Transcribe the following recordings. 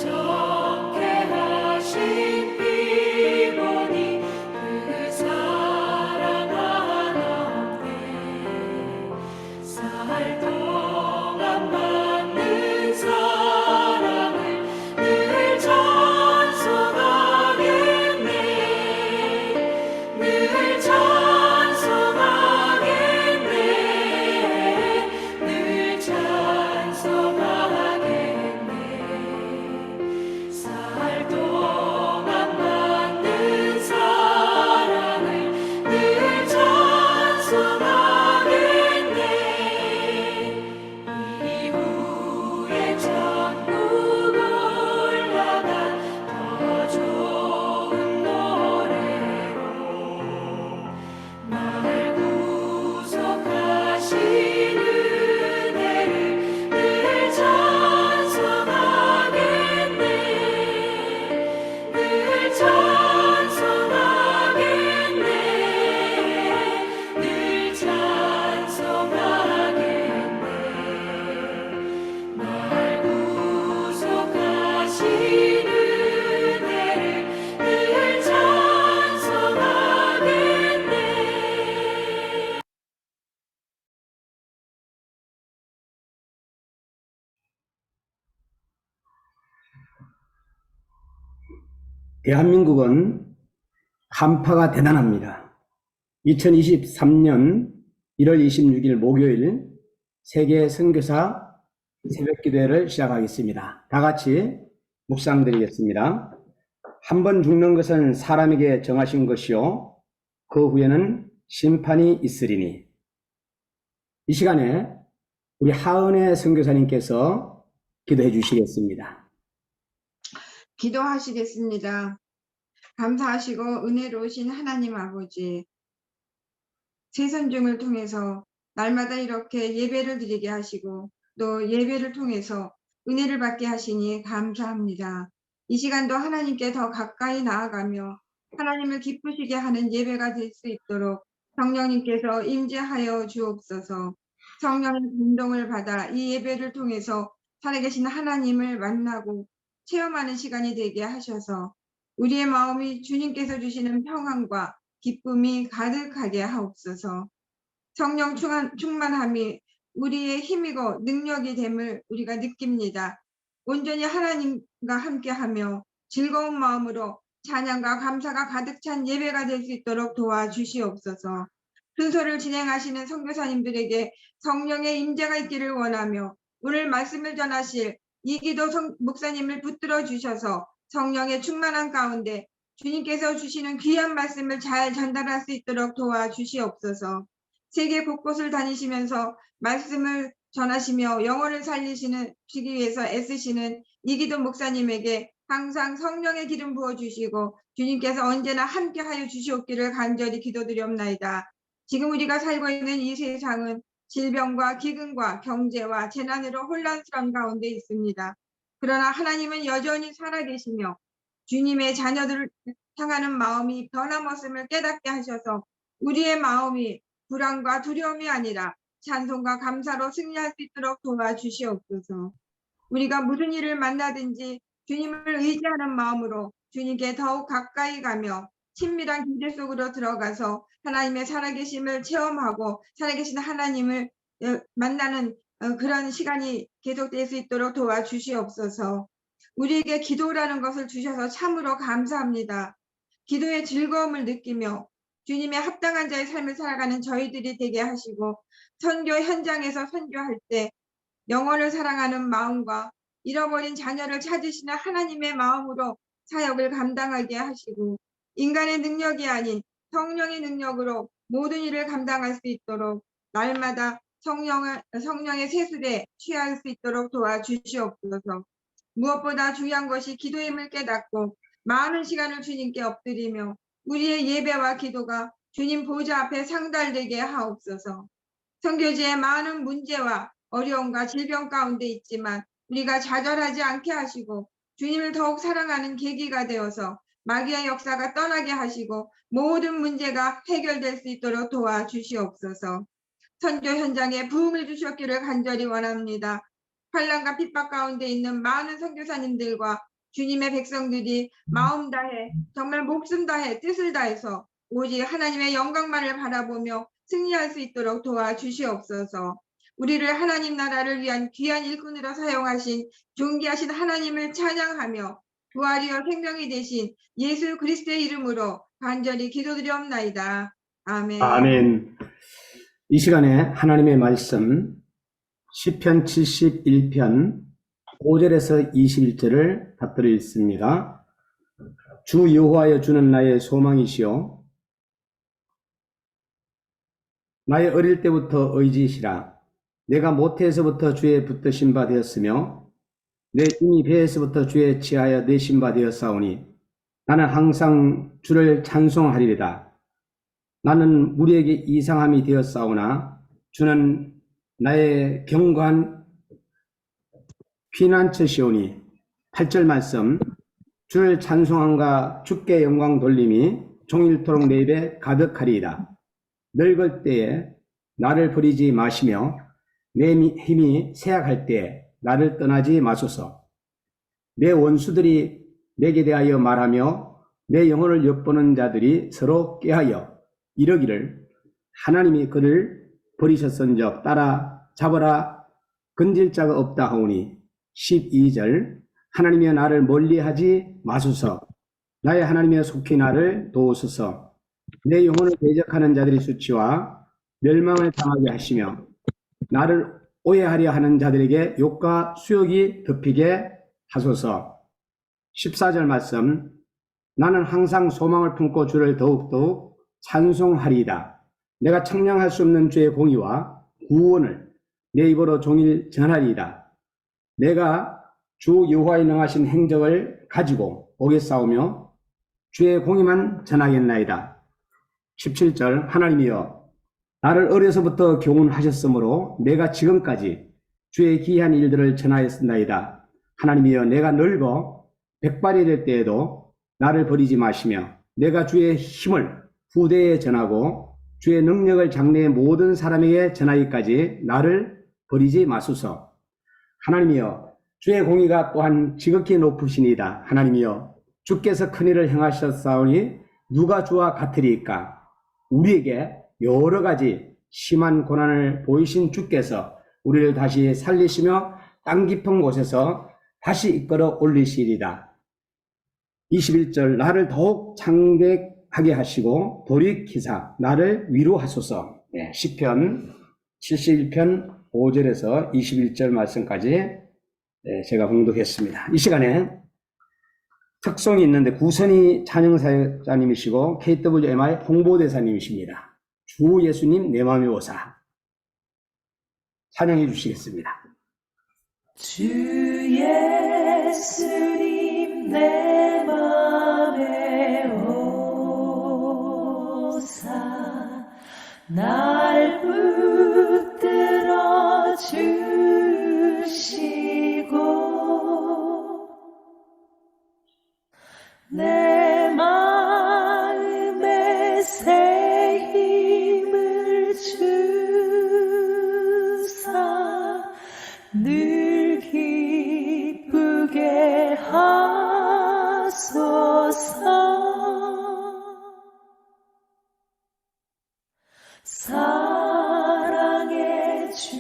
정케 하신 피보니 그 사랑 한없네. 살 동안 받는 사랑을 늘 찬송하겠네. 늘 찬송하겠네. 늘 찬송하겠네. 살 동안 받는 사랑을 늘 찬송하겠네. 이후에 천국 올라가 더 좋은 노래로 날 구속하신 은혜를 늘 찬송하겠네. 늘 찬송하겠네. 늘 찬송하겠네. 날 구속하신 은혜를 늘 찬송하겠네. 대한민국은 한파가 대단합니다. 2023년 1월 26일 목요일 세계 선교사 새벽기도회를 시작하겠습니다. 다 같이 묵상드리겠습니다. 한 번 죽는 것은 사람에게 정하신 것이요 그 후에는 심판이 있으리니. 이 시간에 우리 하은혜 선교사님께서 기도해 주시겠습니다. 기도하시겠습니다. 감사하시고 은혜로우신 하나님 아버지, 세선중을 통해서 날마다 이렇게 예배를 드리게 하시고 또 예배를 통해서 은혜를 받게 하시니 감사합니다. 이 시간도 하나님께 더 가까이 나아가며 하나님을 기쁘시게 하는 예배가 될 수 있도록 성령님께서 임재하여 주옵소서. 성령의 감동을 받아 이 예배를 통해서 살아계신 하나님을 만나고 체험하는 시간이 되게 하셔서 우리의 마음이 주님께서 주시는 평안과 기쁨이 가득하게 하옵소서. 성령 충만함이 우리의 힘이고 능력이 됨을 우리가 느낍니다. 온전히 하나님과 함께하며 즐거운 마음으로 찬양과 감사가 가득 찬 예배가 될 수 있도록 도와주시옵소서. 순서를 진행하시는 선교사님들에게 성령의 임재가 있기를 원하며 오늘 말씀을 전하실 이기도 목사님을 붙들어 주셔서 성령의 충만한 가운데 주님께서 주시는 귀한 말씀을 잘 전달할 수 있도록 도와주시옵소서. 세계 곳곳을 다니시면서 말씀을 전하시며 영혼을 살리시기 위해서 애쓰시는 이기도 목사님에게 항상 성령의 기름 부어주시고 주님께서 언제나 함께하여 주시옵기를 간절히 기도드리옵나이다. 지금 우리가 살고 있는 이 세상은 질병과 기근과 경제와 재난으로 혼란스러운 가운데 있습니다. 그러나 하나님은 여전히 살아계시며 주님의 자녀들을 향하는 마음이 변함없음을 깨닫게 하셔서 우리의 마음이 불안과 두려움이 아니라 찬송과 감사로 승리할 수 있도록 도와주시옵소서. 우리가 무슨 일을 만나든지 주님을 의지하는 마음으로 주님께 더욱 가까이 가며 친밀한 교제 속으로 들어가서 하나님의 살아계심을 체험하고 살아계신 하나님을 만나는 그런 시간이 계속될 수 있도록 도와주시옵소서. 우리에게 기도라는 것을 주셔서 참으로 감사합니다. 기도의 즐거움을 느끼며 주님의 합당한 자의 삶을 살아가는 저희들이 되게 하시고 선교 현장에서 선교할 때 영혼을 사랑하는 마음과 잃어버린 자녀를 찾으시는 하나님의 마음으로 사역을 감당하게 하시고 인간의 능력이 아닌 성령의 능력으로 모든 일을 감당할 수 있도록 날마다 성령의 세습에 취할 수 있도록 도와주시옵소서. 무엇보다 중요한 것이 기도임을 깨닫고 많은 시간을 주님께 엎드리며 우리의 예배와 기도가 주님 보좌 앞에 상달되게 하옵소서. 선교지의 많은 문제와 어려움과 질병 가운데 있지만 우리가 좌절하지 않게 하시고 주님을 더욱 사랑하는 계기가 되어서 마귀의 역사가 떠나게 하시고 모든 문제가 해결될 수 있도록 도와주시옵소서. 선교 현장에 부흥을 주셨기를 간절히 원합니다. 환난과 핍박 가운데 있는 많은 선교사님들과 주님의 백성들이 마음 다해 정말 목숨 다해 뜻을 다해서 오직 하나님의 영광만을 바라보며 승리할 수 있도록 도와주시옵소서. 우리를 하나님 나라를 위한 귀한 일꾼으로 사용하신 존귀하신 하나님을 찬양하며 부활이여 생명이 되신 예수 그리스도의 이름으로 간절히 기도드리옵나이다. 아멘. 아멘. 이 시간에 하나님의 말씀 시편 71편 5절에서 21절을 받들어 읽습니다. 주 여호와여, 주는 나의 소망이시요 나의 어릴 때부터 의지시라. 내가 모태에서부터 주의 붙드신 바 되었으며 내 이미 배에서부터 주의 치하여 내신 바 되었사오니 나는 항상 주를 찬송하리이다. 나는 무리에게 이상함이 되었사오나 주는 나의 견고한 피난처시오니. 8절 말씀. 주를 찬송함과 주께 영광 돌림이 종일토록 내 입에 가득하리이다. 늙을 때에 나를 버리지 마시며 내 힘이 쇠약할 때에 나를 떠나지 마소서. 내 원수들이 내게 대하여 말하며 내 영혼을 엿보는 자들이 서로 꾀하여 이러기를 하나님이 그를 버리셨은즉 따라잡으라 건질 자가 없다 하오니. 12절. 하나님이여 나를 멀리하지 마소서. 나의 하나님이여 속히 나를 도우소서. 내 영혼을 대적하는 자들이 수치와 멸망을 당하게 하시며 나를 오해하려 하는 자들에게 욕과 수욕이 덮이게 하소서. 14절 말씀. 나는 항상 소망을 품고 주를 더욱더욱 찬송하리이다. 내가 청량할 수 없는 주의 공의와 구원을 내 입으로 종일 전하리이다. 내가 주 여호와의 능하신 행적을 가지고 오겠사오며 주의 공의만 전하겠나이다. 17절. 하나님이여 나를 어려서부터 교훈하셨으므로 내가 지금까지 주의 기이한 일들을 전하였나이다. 하나님이여 내가 늙어 백발이 될 때에도 나를 버리지 마시며 내가 주의 힘을 후대에 전하고 주의 능력을 장래의 모든 사람에게 전하기까지 나를 버리지 마소서. 하나님이여 주의 공의가 또한 지극히 높으시니이다. 하나님이여 주께서 큰일을 행하셨사오니 누가 주와 같으리이까. 우리에게 여러 가지 심한 고난을 보이신 주께서 우리를 다시 살리시며 땅 깊은 곳에서 다시 이끌어 올리시리이다. 21절. 나를 더욱 창백하게 하시고 돌이키사 나를 위로하소서. 시편 71편 5절에서 21절 말씀까지 제가 봉독했습니다. 이 시간에 특송이 있는데 구선희 찬양사역자님이시고 KWMI 홍보대사님이십니다. 주 예수님 내 맘의 오사 찬양해 주시겠습니다. 주 예수님 내 맘에 오사 날 붙들어 주시고 내 마음에 새 힘을 주사 늘 기쁘게 하소서. 사랑의 주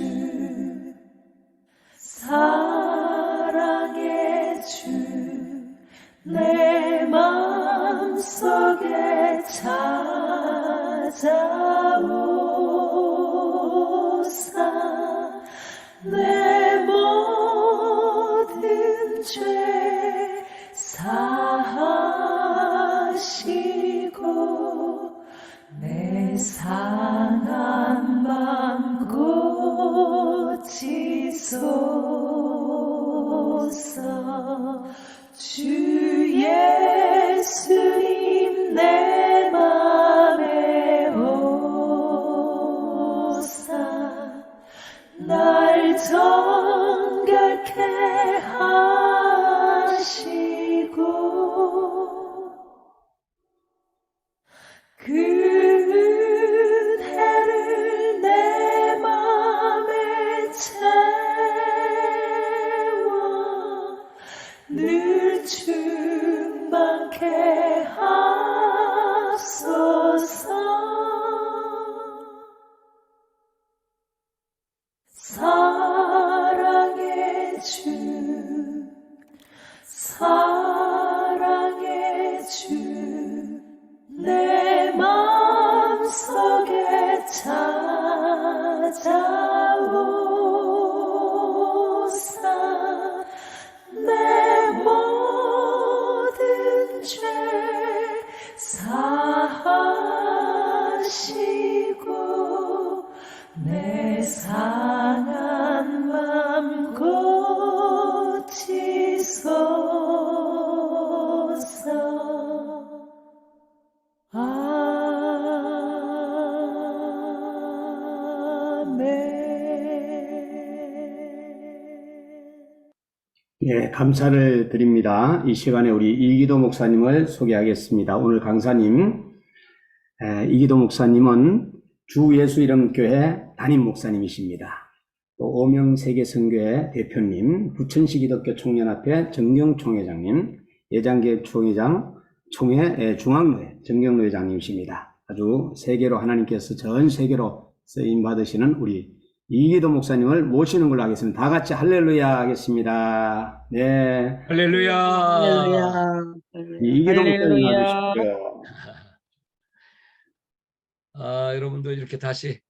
사랑의 주 내 마음속에 찾아오사 내 모든 죄 사하시고 내 상한 맘 고치소서. 주 예수님 내 맘에 오사 날 정결케 하시고 그대를 내 맘에 채워 늘 주 찾아오사 내 모든 죄 사하시고 내 상한 맘 고치소서. 예, 감사를 드립니다. 이 시간에 우리 이기도 목사님을 소개하겠습니다. 오늘 강사님, 이기도 목사님은 주 예수 이름 교회 담임 목사님이십니다. 또 오명세계선교회 대표님, 부천시 기독교 총연합회 정경총회장님, 예장계획총회장, 총회 중앙노회 정경노회장님이십니다. 아주 세계로 하나님께서 전 세계로 쓰임 받으시는 우리 이기도 목사님을 모시는 걸로 하겠습니다. 다 같이 할렐루야 하겠습니다. 네. 할렐루야. 할렐루야. 이기도 목사님 할렐루야. 와주십시오. 여러분도 이렇게 다시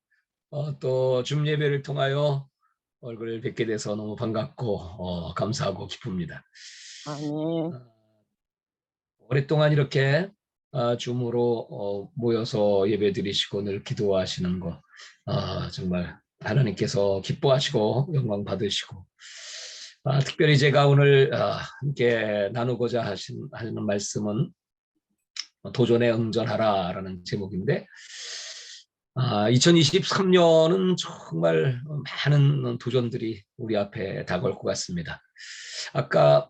또 줌 예배를 통하여 얼굴을 뵙게 돼서 너무 반갑고 감사하고 기쁩니다. 아멘. 오랫동안 이렇게 줌으로 모여서 예배 드리시고 늘 기도하시는 거 정말 하나님께서 기뻐하시고 영광 받으시고 특별히 제가 오늘 함께 나누고자 하시는 말씀은 도전에 응전하라라는 제목인데 2023년은 정말 많은 도전들이 우리 앞에 다가올 것 같습니다. 아까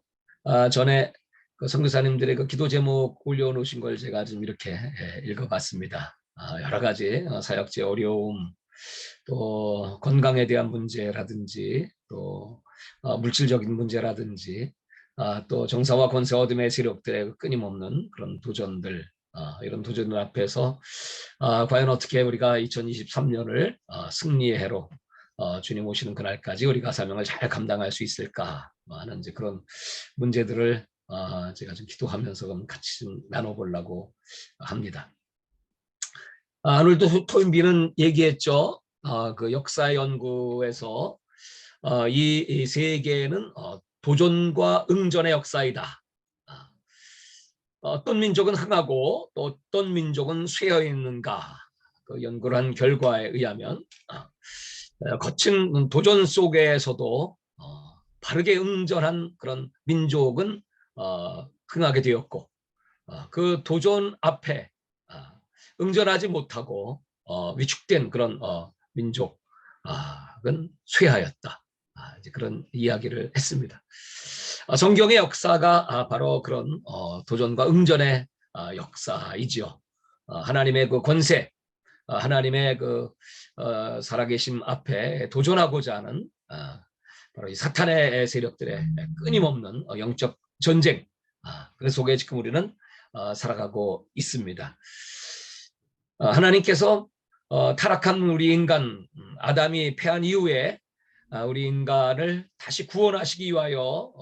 전에 그 선교사님들의 그 기도 제목 올려놓으신 걸 제가 좀 이렇게 읽어봤습니다. 여러 가지 사역제 어려움, 또 건강에 대한 문제라든지, 또 물질적인 문제라든지, 또 정사와 권세 어둠의 세력들의 끊임없는 그런 도전들, 이런 도전들 앞에서 과연 어떻게 우리가 2023년을 승리의 해로 주님 오시는 그날까지 우리가 사명을 잘 감당할 수 있을까 하는 이제 그런 문제들을 제가 좀 기도하면서 같이 좀 나눠보려고 합니다. 오늘도 토인비는 얘기했죠. 그 역사 연구에서 이 세계는 도전과 응전의 역사이다. 어떤 민족은 흥하고 또 어떤 민족은 쇠어 있는가, 그 연구를 한 결과에 의하면 거친 도전 속에서도 바르게 응전한 그런 민족은 흥하게 되었고, 그 도전 앞에 응전하지 못하고 위축된 그런 민족은 쇠하였다. 이제 그런 이야기를 했습니다. 성경의 역사가 바로 그런 도전과 응전의 역사이지요. 하나님의 그 권세, 하나님의 그 살아계심 앞에 도전하고자 하는 바로 이 사탄의 세력들의 끊임없는 영적 전쟁, 그 속에 지금 우리는 살아가고 있습니다. 하나님께서 타락한 우리 인간 아담이 패한 이후에 우리 인간을 다시 구원하시기 위하여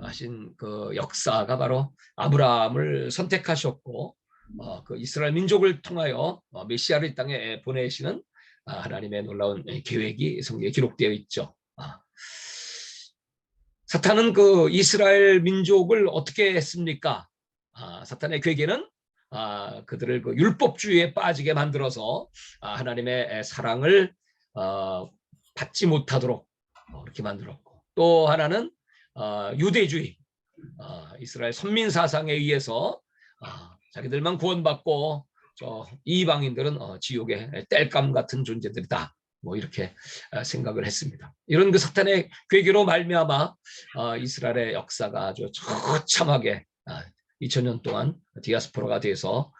하신 그 역사가 바로 아브라함을 선택하셨고, 그 이스라엘 민족을 통하여 메시아를 이 땅에 보내시는 하나님의 놀라운 계획이 성경에 기록되어 있죠. 사탄은 그 이스라엘 민족을 어떻게 했습니까? 사탄의 계획에는 그들을 그 율법주의에 빠지게 만들어서 하나님의 사랑을 받지 못하도록 그렇게 만들었고, 또 하나는 유대주의, 이스라엘 선민 사상에 의해서 자기들만 구원받고 저 이방인들은 지옥의 땔감 같은 존재들이다, 뭐 이렇게 생각을 했습니다. 이런 그 사탄의 괴계로 말미암아 이스라엘의 역사가 아주 처참하게 2000년 동안 디아스포라가 돼서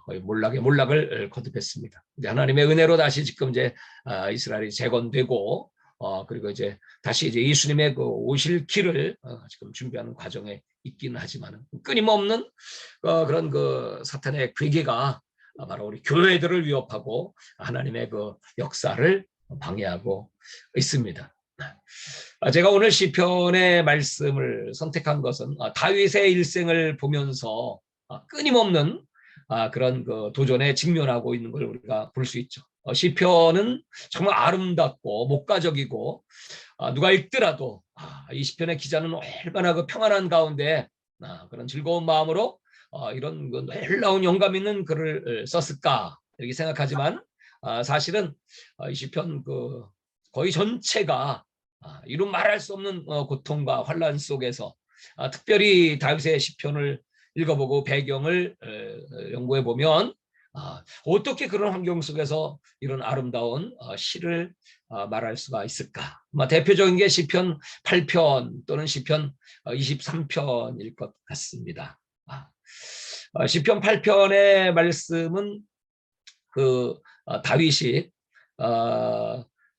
거의 몰락을 거듭했습니다. 하나님의 은혜로 다시 지금 이제 이스라엘이 재건되고, 그리고 이제 다시 이제 예수님의 그 오실 길을 지금 준비하는 과정에 있기는 하지만 끊임없는 그런 그 사탄의 괴계가 바로 우리 교회들을 위협하고 하나님의 그 역사를 방해하고 있습니다. 제가 오늘 시편의 말씀을 선택한 것은 다윗의 일생을 보면서 끊임없는 그런 그 도전에 직면하고 있는 걸 우리가 볼 수 있죠. 시편은 정말 아름답고 목가적이고 누가 읽더라도 이 시편의 기자는 얼마나 그 평안한 가운데 그런 즐거운 마음으로 이런 그 놀라운 영감 있는 글을 썼을까 이렇게 생각하지만 사실은 이 시편 그 거의 전체가 이루 말할 수 없는 고통과 환란 속에서 특별히 다윗의 시편을 읽어보고 배경을 연구해 보면 어떻게 그런 환경 속에서 이런 아름다운 시를 말할 수가 있을까? 대표적인 게 시편 8편 또는 시편 23편일 것 같습니다. 시편 8편의 말씀은 그 다윗이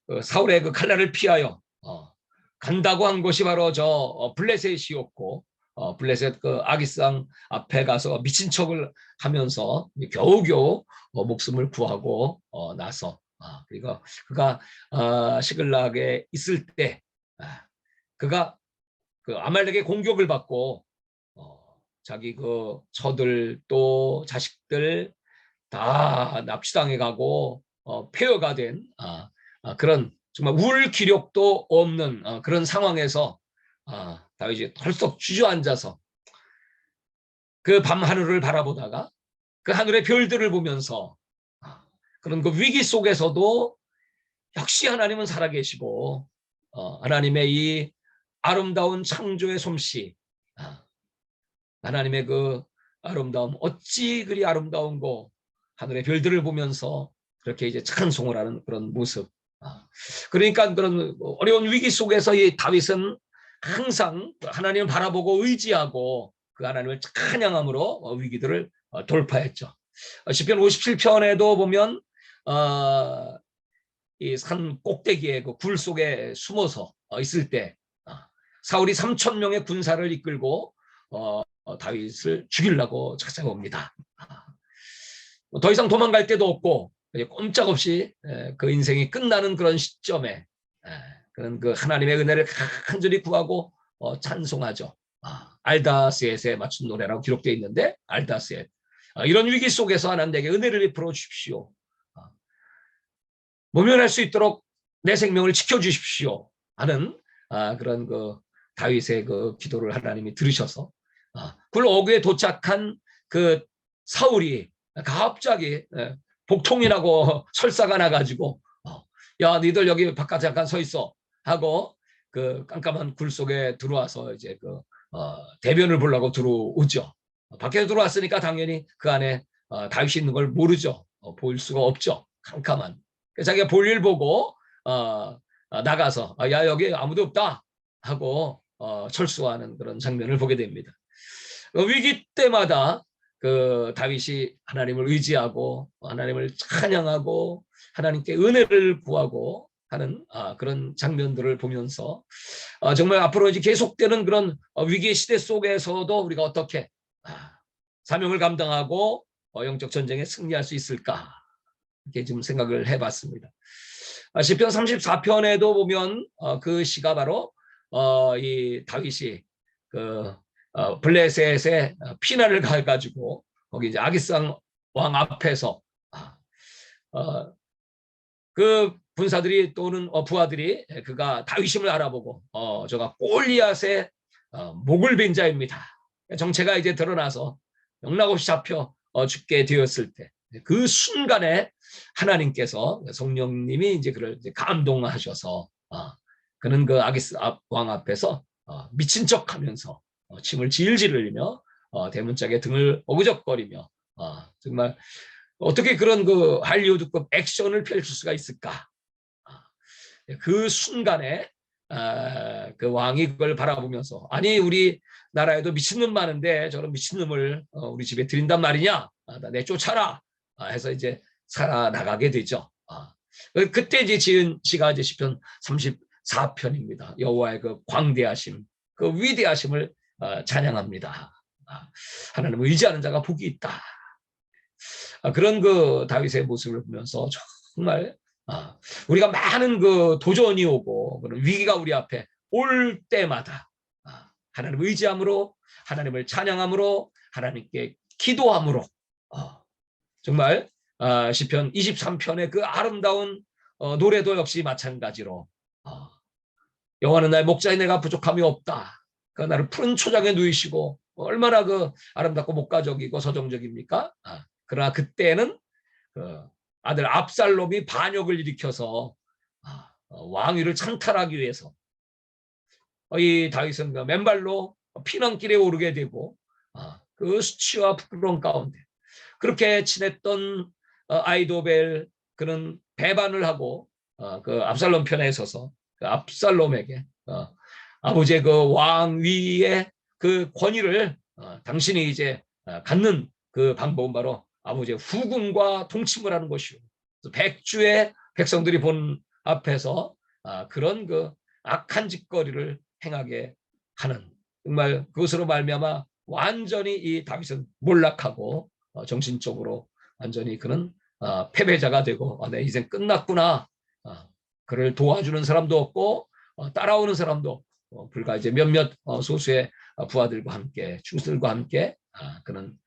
그 사울의 그 칼날을 피하여 간다고 한 곳이 바로 저 블레셋이었고 블레셋 그 아기상 앞에 가서 미친 척을 하면서 겨우겨우 목숨을 구하고 나서 그리고 그가 시글락에 있을 때 그가 그 아말렉의 공격을 받고 자기 그 처들 또 자식들 다 납치당해 가고 폐허가 된 그런 정말 울 기력도 없는 그런 상황에서 다윗이 털썩 주저앉아서 그 밤 하늘을 바라보다가 그 하늘의 별들을 보면서 그런 그 위기 속에서도 역시 하나님은 살아계시고 하나님의 이 아름다운 창조의 솜씨 하나님의 그 아름다움 어찌 그리 아름다운고 하늘의 별들을 보면서 그렇게 이제 찬송을 하는 그런 모습. 그러니까 그런 어려운 위기 속에서 이 다윗은 항상 하나님을 바라보고 의지하고 그 하나님을 찬양함으로 위기들을 돌파했죠. 시편 57편에도 보면 이 산 꼭대기에 그 굴 속에 숨어서 있을 때 사울이 3,000명의 군사를 이끌고 다윗을 죽이려고 찾아옵니다. 더 이상 도망갈 데도 없고 꼼짝없이 그 인생이 끝나는 그런 시점에 그런 그 하나님의 은혜를 간절히 구하고 찬송하죠. 알다스엣에 맞춘 노래라고 기록되어 있는데 알다스엣 이런 위기 속에서 하나님 내게 은혜를 베풀어 주십시오. 모면할 수 있도록 내 생명을 지켜주십시오 하는 그런 그 다윗의 그 기도를 하나님이 들으셔서 굴 어귀에 도착한 그 사울이 갑자기 복통이라고 설사가 나가지고 야 니들 여기 바깥에 잠깐 서 있어 하고 그 깜깜한 굴 속에 들어와서 이제 그 대변을 보려고 들어오죠. 밖에 들어왔으니까 당연히 그 안에 다윗이 있는 걸 모르죠. 보일 수가 없죠. 캄캄한. 자기가 볼일 보고 나가서 야 여기 아무도 없다 하고 철수하는 그런 장면을 보게 됩니다. 위기 때마다 그 다윗이 하나님을 의지하고 하나님을 찬양하고 하나님께 은혜를 구하고 하는 그런 장면들을 보면서 정말 앞으로 이제 계속되는 그런 위기의 시대 속에서도 우리가 어떻게 사명을 감당하고 영적 전쟁에 승리할 수 있을까 이렇게 좀 생각을 해봤습니다. 시편 34편에도 보면 그 시가 바로 이 다윗이 그 블레셋에 피난을 가가지고 거기 이제 아기상 왕 앞에서 그 군사들이 또는 부하들이 그가 다윗임을 알아보고 저가 골리앗의 목을 벤 자입니다. 정체가 이제 드러나서 영락없이 잡혀 죽게 되었을 때 그 순간에 하나님께서 성령님이 이제 그를 이제 감동하셔서 그는 그 아기스 왕 앞에서 미친 척하면서 침을 질질 흘리며 대문짝에 등을 어그적거리며 정말 어떻게 그런 그 할리우드급 액션을 펼칠 수가 있을까? 그 순간에 그 왕이 그걸 바라보면서 아니 우리 나라에도 미친놈 많은데 저런 미친놈을 우리 집에 들인단 말이냐? 내쫓아라 해서 이제 살아나가게 되죠. 그때 이제 지은 시가 이제 시편 34편입니다. 여호와의 그 광대하심, 그 위대하심을 찬양합니다. 하나님을 의지하는 자가 복이 있다. 그런 그 다윗의 모습을 보면서 정말 우리가 많은 그 도전이 오고 그런 위기가 우리 앞에 올 때마다 하나님을 의지함으로 하나님을 찬양함으로 하나님께 기도함으로 정말 시편 23편의 그 아름다운 노래도 역시 마찬가지로 여호와는 나의 목자이 내가 부족함이 없다. 그 나를 푸른 초장에 누이시고 얼마나 그 아름답고 목가적이고 서정적입니까? 그러나 그때는 그 아들 압살롬이 반역을 일으켜서 왕위를 찬탈하기 위해서 이 다윗은 그 맨발로 피난길에 오르게 되고 그 수치와 부끄러움 가운데 그렇게 지냈던 아이도벨 그는 배반을 하고 그 압살롬 편에 서서 그 압살롬에게 아버지의 그 왕위의 그 권위를 당신이 이제 갖는 그 방법은 바로 아버지의 후궁과 동침을 하는 것이요. 백주의 백성들이 본 앞에서 그런 그 악한 짓거리를 행하게 하는 정말 그것으로 말미암아 완전히 이 다윗은 몰락하고 정신적으로 완전히 그는 패배자가 되고 내 인생 끝났구나. 그를 도와주는 사람도 없고 따라오는 사람도 없고 불과 이제 몇몇 소수의 부하들과 함께 충수들과 함께 그는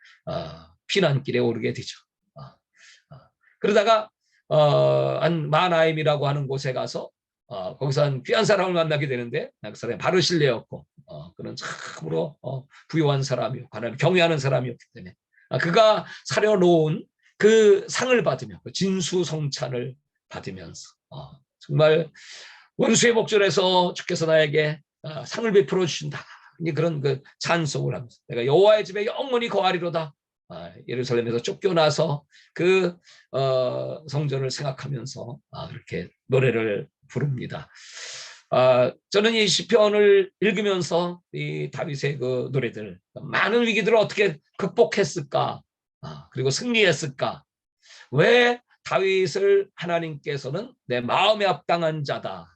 피난길에 오르게 되죠. 그러다가 한 마나임이라고 하는 곳에 가서 거기서 한 귀한 사람을 만나게 되는데 그 사람이 바르실레였고 그는 참으로 부유한 사람이었고 하나님 경외하는 사람이었기 때문에 그가 사려놓은 그 상을 받으며 그 진수성찬을 받으면서 정말 원수의 목전에서 주께서 나에게 상을 베풀어 주신다. 그런 그 찬송을 하면서 내가 여호와의 집에 영원히 거하리로다. 예루살렘에서 쫓겨나서 그 성전을 생각하면서 그렇게 노래를 부릅니다. 저는 이 시편을 읽으면서 이 다윗의 그 노래들 많은 위기들을 어떻게 극복했을까 그리고 승리했을까 왜 다윗을 하나님께서는 내 마음에 합당한 자다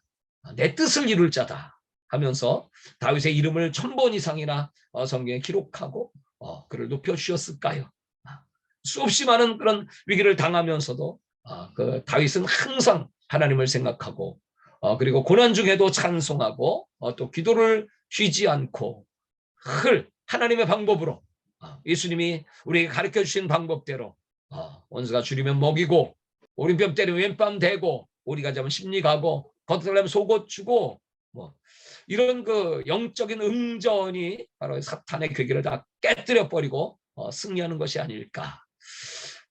내 뜻을 이룰 자다 하면서 다윗의 이름을 1000번 이상이나 성경에 기록하고 그를 높여주셨을까요? 수없이 많은 그런 위기를 당하면서도 그 다윗은 항상 하나님을 생각하고 그리고 고난 중에도 찬송하고 또 기도를 쉬지 않고 늘 하나님의 방법으로 예수님이 우리에게 가르쳐 주신 방법대로 원수가 줄이면 먹이고 오른뺨 때리면 왼뺨 대고 오리가 잡으면 심리 가고 겉으려면 속옷 주고 뭐 이런 그 영적인 응전이 바로 사탄의 괴계를 다 깨뜨려 버리고 승리하는 것이 아닐까.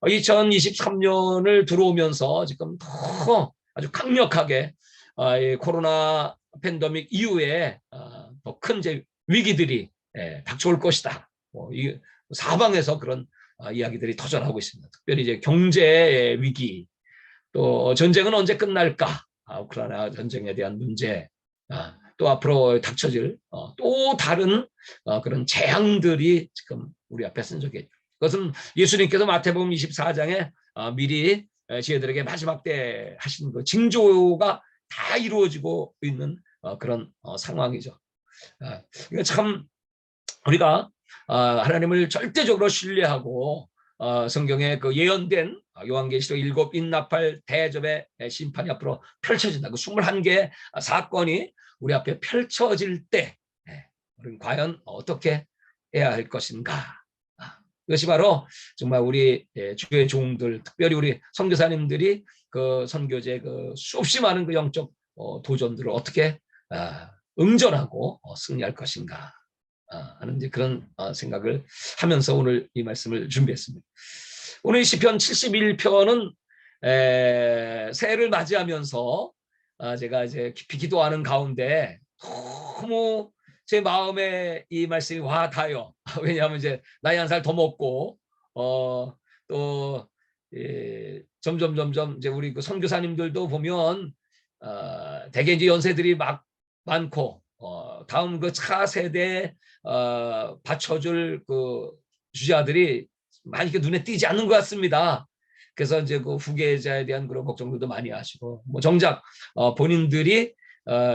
2023년을 들어오면서 지금 더 아주 강력하게 코로나 팬데믹 이후에 더 큰 위기들이 닥쳐올 것이다. 이 사방에서 그런 이야기들이 터져나오고 있습니다. 특별히 이제 경제의 위기, 또 전쟁은 언제 끝날까? 우크라이나 전쟁에 대한 문제, 또 앞으로 닥쳐질 또 다른 그런 재앙들이 지금 우리 앞에 선적해. 그것은 예수님께서 마태복음 24장에 미리 지혜들에게 마지막 때 하신 그 징조가 다 이루어지고 있는 그런 상황이죠. 이거 참 우리가 하나님을 절대적으로 신뢰하고 성경에 그 예언된 요한계시록 7 인나팔 대접의 심판이 앞으로 펼쳐진다. 그 21개의 사건이 우리 앞에 펼쳐질 때 우리는 과연 어떻게 해야 할 것인가. 이것이 바로 정말 우리 주의 종들, 특별히 우리 선교사님들이 그 선교제 그 수없이 많은 그 영적 도전들을 어떻게 응전하고 승리할 것인가 하는 이제 그런 생각을 하면서 오늘 이 말씀을 준비했습니다. 오늘 시편 71편은 새해를 맞이하면서 제가 이제 깊이 기도하는 가운데 너무 제 마음에 이 말씀이 와 닿아요. 왜냐하면 이제 나이 한 살 더 먹고 또 점점 이제 우리 그 선교사님들도 보면 대개 이제 연세들이 막 많고 다음 그 차세대 받쳐줄 그 주자들이 많이 눈에 띄지 않는 것 같습니다. 그래서 이제 그 후계자에 대한 그런 걱정들도 많이 하시고 뭐 정작 본인들이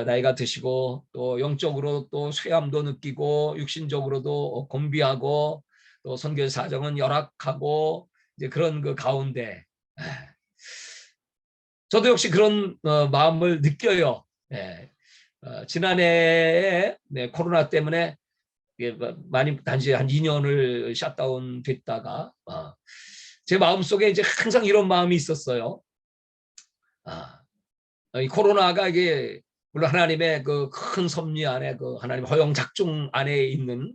나이가 드시고 또 영적으로 또 쇠함도 느끼고 육신적으로도 곤비하고 또 선교 사정은 열악하고 이제 그런 그 가운데 저도 역시 그런 마음을 느껴요. 지난해에 코로나 때문에 많이 단지 한 2년을 샷다운 됐다가 제 마음속에 이제 항상 이런 마음이 있었어요. 이 코로나가 이게 물론 하나님의 그 큰 섭리 안에 그 하나님 허영 작중 안에 있는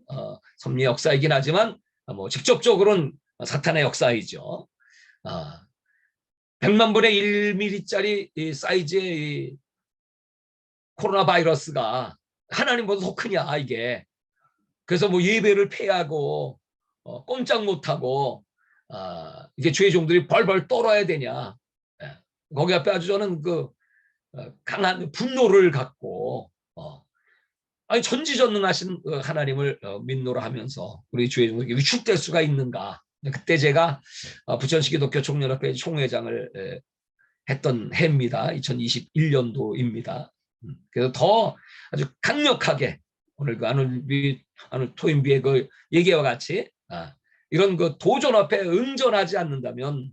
섭리 역사이긴 하지만 뭐 직접적으로는 사탄의 역사이죠. 100만 분의 1mm짜리 이 사이즈의 이 코로나 바이러스가 하나님보다 더 크냐 이게. 그래서 뭐 예배를 폐하고 꼼짝 못하고 이게 주의 종들이 벌벌 떨어야 되냐. 거기 앞에 아주 저는 그 강한 분노를 갖고 아니 전지전능하신 하나님을 민노로 하면서 우리 주의 종들에게 위축될 수가 있는가. 그때 제가 부천시 기독교 총연합회 총회장을 했던 해입니다. 2021년도입니다. 그래서 더 아주 강력하게 오늘 그 토인비의 그 얘기와 같이 이런 그 도전 앞에 응전하지 않는다면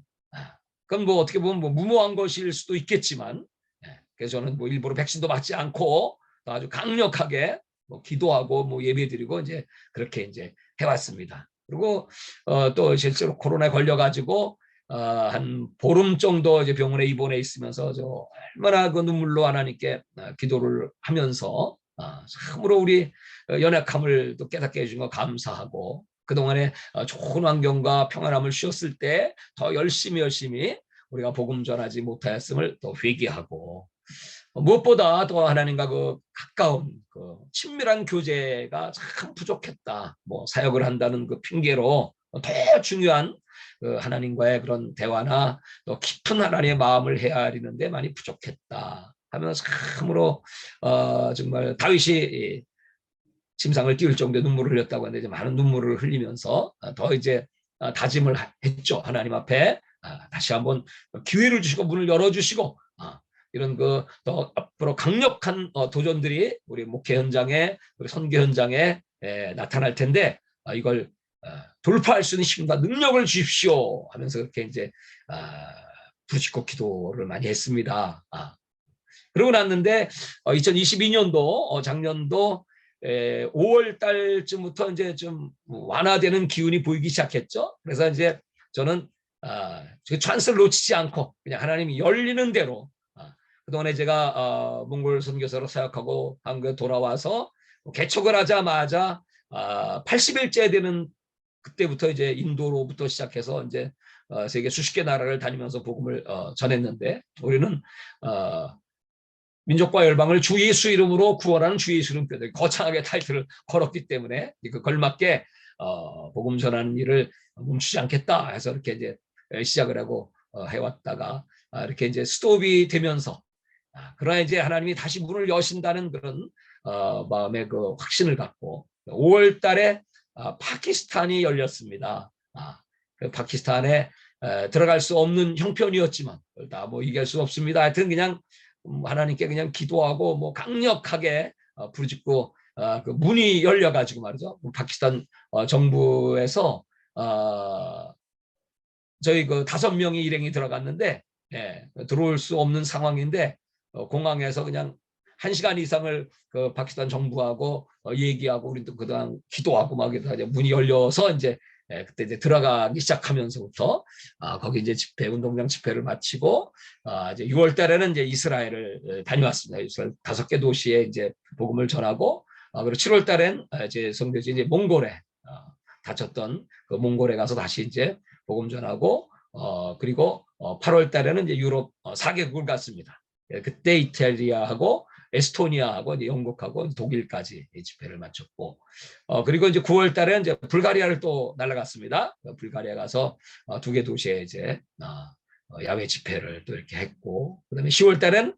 그건 뭐 어떻게 보면 뭐 무모한 것일 수도 있겠지만 그래서 저는 뭐 일부러 백신도 맞지 않고 아주 강력하게 뭐 기도하고 뭐 예배드리고 이제 그렇게 이제 해왔습니다. 그리고 또 실제로 코로나에 걸려가지고 한 보름 정도 이제 병원에 입원해 있으면서 저 얼마나 그 눈물로 하나님께 기도를 하면서 참으로 우리 연약함을 또 깨닫게 해준 거 감사하고 그동안에 좋은 환경과 평안함을 쉬었을 때 더 열심히 우리가 복음 전하지 못하였음을 또 회개하고 무엇보다 또 하나님과 그 가까운 그 친밀한 교제가 참 부족했다. 뭐 사역을 한다는 그 핑계로 더 중요한 그 하나님과의 그런 대화나 또 깊은 하나님의 마음을 헤아리는데 많이 부족했다 하면서 참으로 정말 다윗이 침상을 띄울 정도의 눈물을 흘렸다고 하는데 이제 많은 눈물을 흘리면서 더 이제 다짐을 했죠. 하나님 앞에 다시 한번 기회를 주시고 문을 열어주시고 이런 그 더 앞으로 강력한 도전들이 우리 목회 현장에 우리 선교 현장에 나타날 텐데 이걸 돌파할 수 있는 힘과 능력을 주십시오 하면서 그렇게 이제 부르짖고 기도를 많이 했습니다. 그러고 났는데 2022년도 작년도 5월 달쯤부터 이제 좀 완화되는 기운이 보이기 시작했죠. 그래서 이제 저는 찬스를 놓치지 않고 그냥 하나님이 열리는 대로 그동안에 제가 몽골 선교사로 사역하고 한국에 돌아와서 개척을 하자마자 80일째 되는 그때부터 이제 인도로부터 시작해서 이제 세계 수십 개 나라를 다니면서 복음을 전했는데 우리는 민족과 열방을 주 예수 이름으로 구원하는 주 예수 이름 교회 거창하게 타이틀을 걸었기 때문에 그 걸맞게 복음 전하는 일을 멈추지 않겠다 해서 이렇게 이제 시작을 하고 해왔다가 이렇게 이제 스톱이 되면서 그러나 이제 하나님이 다시 문을 여신다는 그런 마음의 그 확신을 갖고 5월 달에 파키스탄이 열렸습니다. 그 파키스탄에 들어갈 수 없는 형편이었지만 다 뭐 이길 수 없습니다. 하여튼 그냥 하나님께 그냥 기도하고 뭐 강력하게 부르짖고 그 문이 열려가지고 말이죠. 파키스탄 정부에서 저희 그 5명이 일행이 들어갔는데 들어올 수 없는 상황인데 공항에서 그냥 1시간 이상을 그 파키스탄 정부하고 얘기하고 우리도 그동안 기도하고 막 이제 문이 열려서 이제 그때 이제 들어가기 시작하면서부터 거기 이제 집회 운동장 집회를 마치고 이제 6월 달에는 이제 이스라엘을 다녀왔습니다. 이스라엘 5개 도시에 이제 복음을 전하고 그리고 7월 달엔 이제 선교지 이제 몽골에 다쳤던 그 몽골에 가서 다시 이제 복음 전하고 그리고 8월 달에는 이제 유럽 4개국을 갔습니다. 그때 이탈리아하고 에스토니아하고 이제 영국하고 독일까지 집회를 마쳤고 그리고 이제 9월 달에 이제 불가리아를 또 날아갔습니다. 불가리아 가서 2개 도시에 이제 야외 집회를 또 이렇게 했고 그다음에 10월 달엔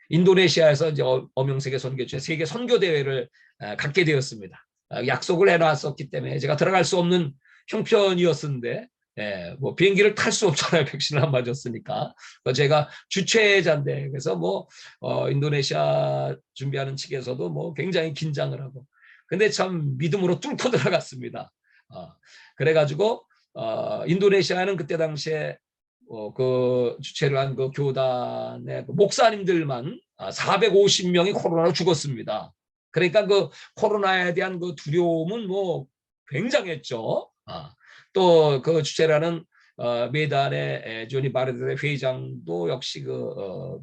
인도네시아에서 이제 엄영세계 선교회 세계 선교 대회를 갖게 되었습니다. 약속을 해놨었기 때문에 제가 들어갈 수 없는 형편이었는데 뭐 비행기를 탈 수 없잖아요. 백신을 안 맞았으니까. 제가 주최자인데 그래서 뭐 인도네시아 준비하는 측에서도 뭐 굉장히 긴장을 하고 근데 참 믿음으로 뚫고 들어갔습니다. 그래가지고 인도네시아는 그때 당시에 그 주최를 한 그 교단의 그 목사님들만 450명이 코로나로 죽었습니다. 그러니까 그 코로나에 대한 그 두려움은 뭐 굉장했죠. 또 그 주최라는 메단의 조니 바르델 회장도 역시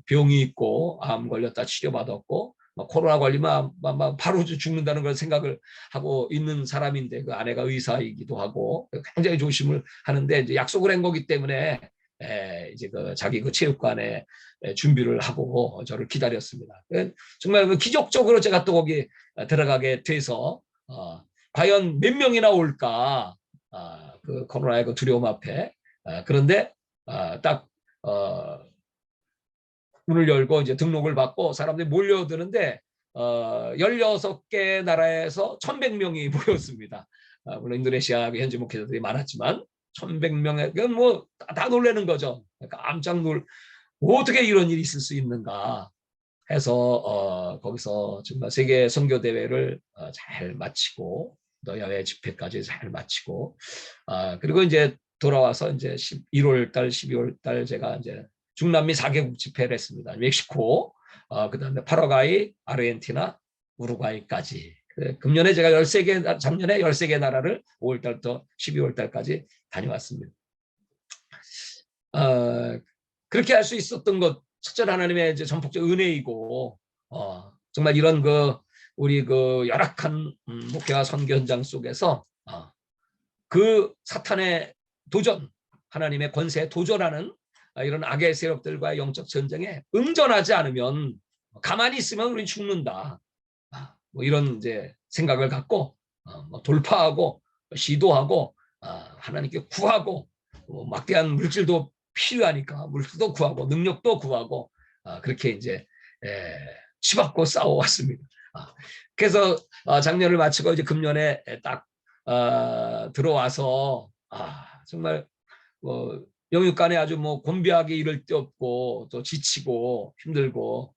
병이 있고 암 걸렸다 치료받았고 코로나 걸리면 바로 죽는다는 걸 생각을 하고 있는 사람인데 그 아내가 의사이기도 하고 굉장히 조심을 하는데 이제 약속을 한 거기 때문에 이제 자기 체육관에 준비를 하고 저를 기다렸습니다. 정말 기적적으로 제가 또 거기 들어가게 돼서 과연 몇 명이나 올까 그 코로나의 두려움 앞에 그런데 딱 문을 열고 이제 등록을 받고 사람들이 몰려드는데 16개 나라에서 1,100명이 모였습니다. 물론 인도네시아 현지 목회자들이 많았지만 1,100명에 뭐 다 놀라는 거죠. 깜짝 어떻게 이런 일이 있을 수 있는가 해서 거기서 정말 세계 선교 대회를 잘 마치고 또 야외 집회까지 잘 마치고 그리고 이제 돌아와서 이제 1월 달, 12월 달 제가 이제 중남미 4개국 집회를 했습니다. 멕시코, 그다음에 파라과이, 아르헨티나, 우루과이까지. 금년에 제가 13개, 작년에 13개 나라를 5월 달부터 12월 달까지 다녀왔습니다. 그렇게 할 수 있었던 것, 첫째 하나님의 이제 전폭적 은혜이고, 정말 이런 우리 열악한 목회와 선교 현장 속에서 그 사탄의 도전, 하나님의 권세에 도전하는 이런 악의 세력들과의 영적 전쟁에 응전하지 않으면 가만히 있으면 우리 죽는다. 뭐 이런 이제 생각을 갖고 뭐 돌파하고 시도하고 하나님께 구하고 막대한 물질도 필요하니까 물질도 구하고 능력도 구하고 그렇게 이제 치받고 싸워왔습니다. 그래서 작년을 마치고 이제 금년에 딱 들어와서 정말 영육간에 아주 뭐 곤비하게 이를 데 없고 또 지치고 힘들고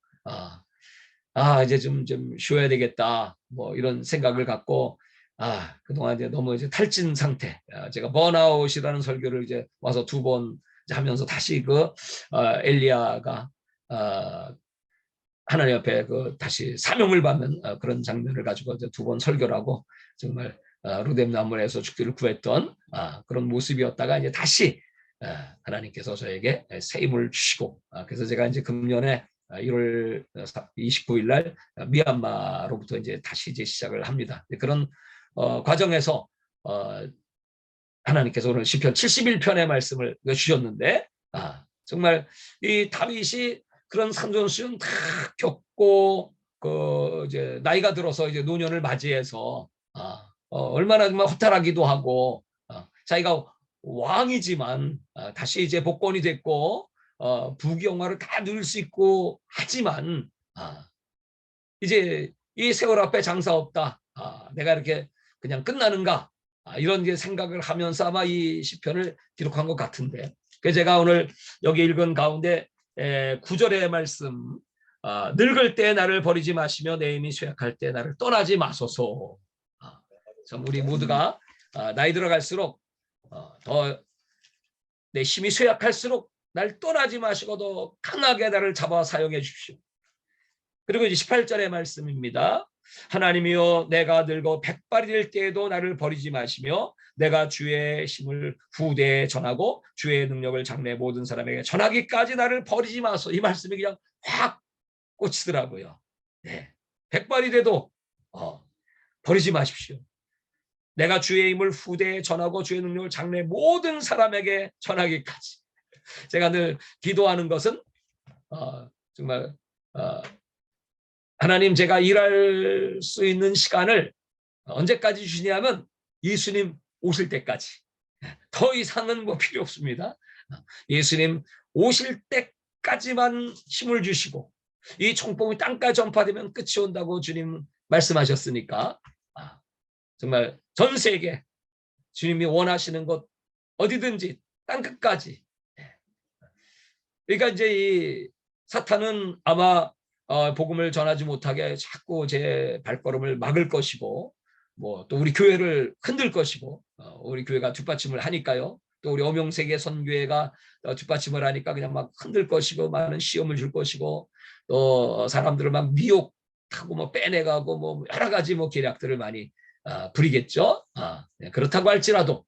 이제 좀 쉬어야 되겠다 뭐 이런 생각을 갖고 그동안 이제 너무 이제 탈진 상태 제가 번아웃이라는 설교를 이제 와서 2번 하면서 다시 엘리야가 하나님 앞에 다시 사명을 받는 그런 장면을 가지고 이제 2번 설교를 하고 정말 루뎀 나물에서 죽기를 구했던 그런 모습이었다가 이제 다시 하나님께서 저에게 새 힘을 주시고 그래서 제가 이제 금년에 1월 29일 날 미얀마로부터 이제 다시 이제 시작을 합니다. 그런 과정에서 하나님께서 오늘 시편 71편의 말씀을 주셨는데 정말 이 다윗이 그런 산전수전 다 겪고 이제 나이가 들어서 이제 노년을 맞이해서 얼마나 정말 허탈하기도 하고 자기가 왕이지만 다시 이제 복권이 됐고 부귀영화를 다 누릴 수 있고 하지만 이제 이 세월 앞에 장사 없다. 내가 이렇게 그냥 끝나는가? 이런 생각을 하면서 아마 이 시편을 기록한 것 같은데 그래서 제가 오늘 여기 읽은 가운데 9절의 말씀 늙을 때 나를 버리지 마시며 내 힘이 쇠약할 때 나를 떠나지 마소서. 참 우리 모두가 나이 들어갈수록 더 내 힘이 쇠약할수록 날 떠나지 마시고 더 강하게 나를 잡아 사용해 주십시오. 그리고 이제 18절의 말씀입니다. 하나님이여 내가 늙어 백발이 될 때에도 나를 버리지 마시며 내가 주의 힘을 후대에 전하고 주의 능력을 장래 모든 사람에게 전하기까지 나를 버리지 마소. 이 말씀이 그냥 확 꽂히더라고요. 네. 백발이 돼도 버리지 마십시오. 내가 주의 힘을 후대에 전하고 주의 능력을 장래 모든 사람에게 전하기까지. 제가 늘 기도하는 것은 정말 하나님 제가 일할 수 있는 시간을 언제까지 주시냐면 예수님 오실 때까지. 더 이상은 뭐 필요 없습니다. 예수님 오실 때까지만 힘을 주시고 이 총복이 땅까지 전파되면 끝이 온다고 주님 말씀하셨으니까 정말 전 세계 주님이 원하시는 곳 어디든지 땅끝까지. 그러니까 이제 이 사탄은 아마 복음을 전하지 못하게 자꾸 제 발걸음을 막을 것이고 뭐 또 우리 교회를 흔들 것이고 우리 교회가 뒷받침을 하니까요. 또 우리 엄영세계 선교회가 뒷받침을 하니까 그냥 막 흔들 것이고 많은 시험을 줄 것이고 또 사람들을 막 미혹하고 뭐 빼내가고 뭐 여러 가지 뭐 계략들을 많이 부리겠죠. 그렇다고 할지라도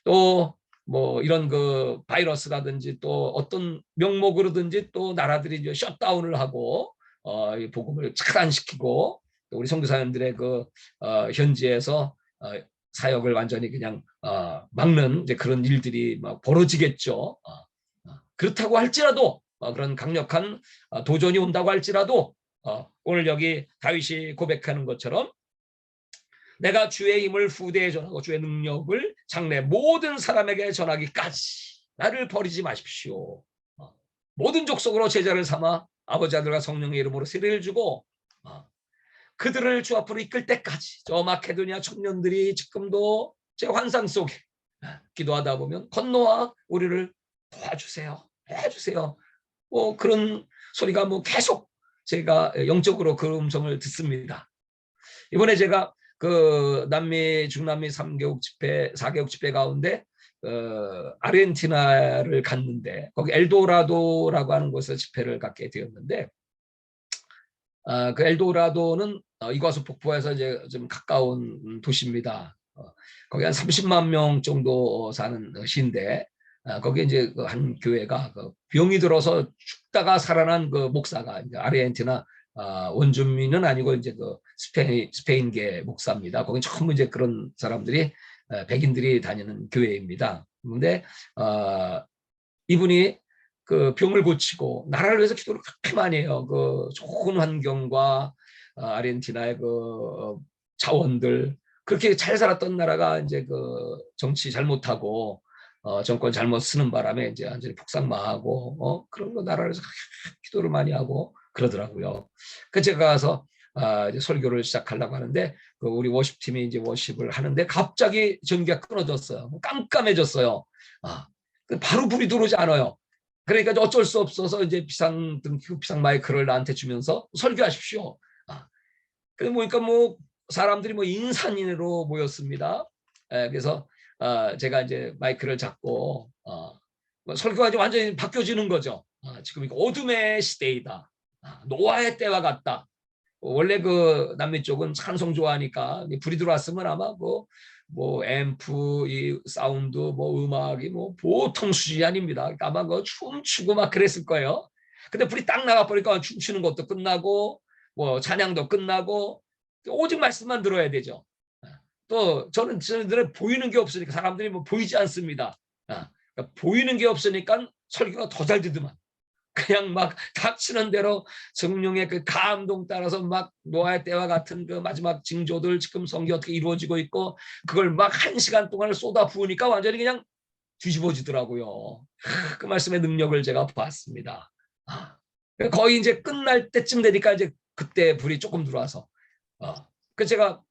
또 뭐 이런 그 바이러스라든지 또 어떤 명목으로든지 또 나라들이 이제 셧다운을 하고 이 복음을 차단시키고 또 우리 선교사님들의 그 현지에서 사역을 완전히 그냥 막는 이제 그런 일들이 막 벌어지겠죠. 그렇다고 할지라도 그런 강력한 도전이 온다고 할지라도 오늘 여기 다윗이 고백하는 것처럼 내가 주의 힘을 후대에 전하고 주의 능력을 장래 모든 사람에게 전하기까지 나를 버리지 마십시오. 모든 족속으로 제자를 삼아 아버지 아들과 성령의 이름으로 세례를 주고 그들을 주 앞으로 이끌 때까지 저 마케도니아 청년들이 지금도 제 환상 속에 기도하다 보면 건너와 우리를 도와주세요. 해주세요. 뭐 그런 소리가 뭐 계속 제가 영적으로 그 음성을 듣습니다. 이번에 제가 그 남미 중남미 3개국 집회 4개국 집회 가운데 아르헨티나를 갔는데 거기 엘도라도라고 하는 곳에서 집회를 갖게 되었는데 그 엘도라도는 이과수 폭포에서 이제 좀 가까운 도시입니다. 거기 한 30만 명 정도 사는 시인데 거기 이제 한 교회가 병이 들어서 죽다가 살아난 그 목사가 이제 아르헨티나 원주민은 아니고 이제 그 스페인계 목사입니다. 거기 전부 이제 그런 사람들이 백인들이 다니는 교회입니다. 그런데 이분이 그 병을 고치고 나라를 위해서 기도를 그렇게 많이 해요. 그 좋은 환경과 아르헨티나의 그 자원들 그렇게 잘 살았던 나라가 이제 그 정치 잘못하고 정권 잘못 쓰는 바람에 이제 완전히 폭삭망하고 그런 거 나라를 위해서 기도를 많이 하고 그러더라고요. 그 제가 가서 이제 설교를 시작하려고 하는데 그 우리 워십팀이 이제 워십을 하는데 갑자기 전기가 끊어졌어요. 깜깜해졌어요. 바로 불이 들어오지 않아요. 그러니까 어쩔 수 없어서 이제 비상 마이크를 나한테 주면서 설교하십시오. 그래 보니까 뭐 사람들이 뭐 인산인해로 모였습니다. 그래서 제가 이제 마이크를 잡고 설교가 이제 완전히 바뀌어지는 거죠. 지금 이거 어둠의 시대이다. 노아의 때와 같다. 원래 그 남미 쪽은 찬송 좋아하니까 불이 들어왔으면 아마 뭐 앰프, 이 사운드, 뭐 음악이 뭐 보통 수준이 아닙니다. 그러니까 아마 그 춤추고 막 그랬을 거예요. 근데 불이 딱 나가버리니까 춤추는 것도 끝나고 뭐 찬양도 끝나고 오직 말씀만 들어야 되죠. 또 저는 보이는 게 없으니까 사람들이 뭐 보이지 않습니다. 그러니까 보이는 게 없으니까 설교가 더 잘 되더만. 그냥 막 닥치는 대로 성령의 그 감동 따라서 막 노아의 때와 같은 그 마지막 징조들 지금 성경 어떻게 이루어지고 있고 그걸 막 1시간 동안을 쏟아 부으니까 완전히 그냥 뒤집어지더라고요. 그 말씀의 능력을 제가 봤습니다. 거의 이제 끝날 때쯤 되니까 이제 그때 불이 조금 들어와서 그 제가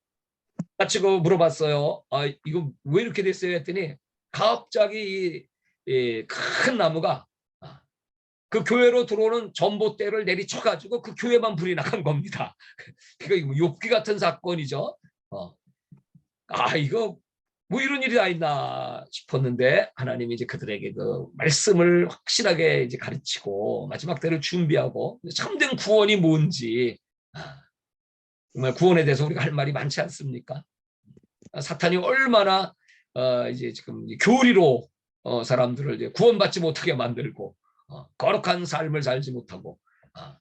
마치고 물어봤어요. 이거 왜 이렇게 됐어요? 했더니 갑자기 이 큰 나무가 그 교회로 들어오는 전봇대를 내리쳐가지고 그 교회만 불이 나간 겁니다. 그러니까 욥기 같은 사건이죠. 이거 뭐 이런 일이 다 있나 싶었는데 하나님이 이제 그들에게 그 말씀을 확실하게 이제 가르치고 마지막 때를 준비하고 참된 구원이 뭔지 정말 구원에 대해서 우리가 할 말이 많지 않습니까? 사탄이 얼마나 이제 지금 교리로 사람들을 이제 구원받지 못하게 만들고 거룩한 삶을 살지 못하고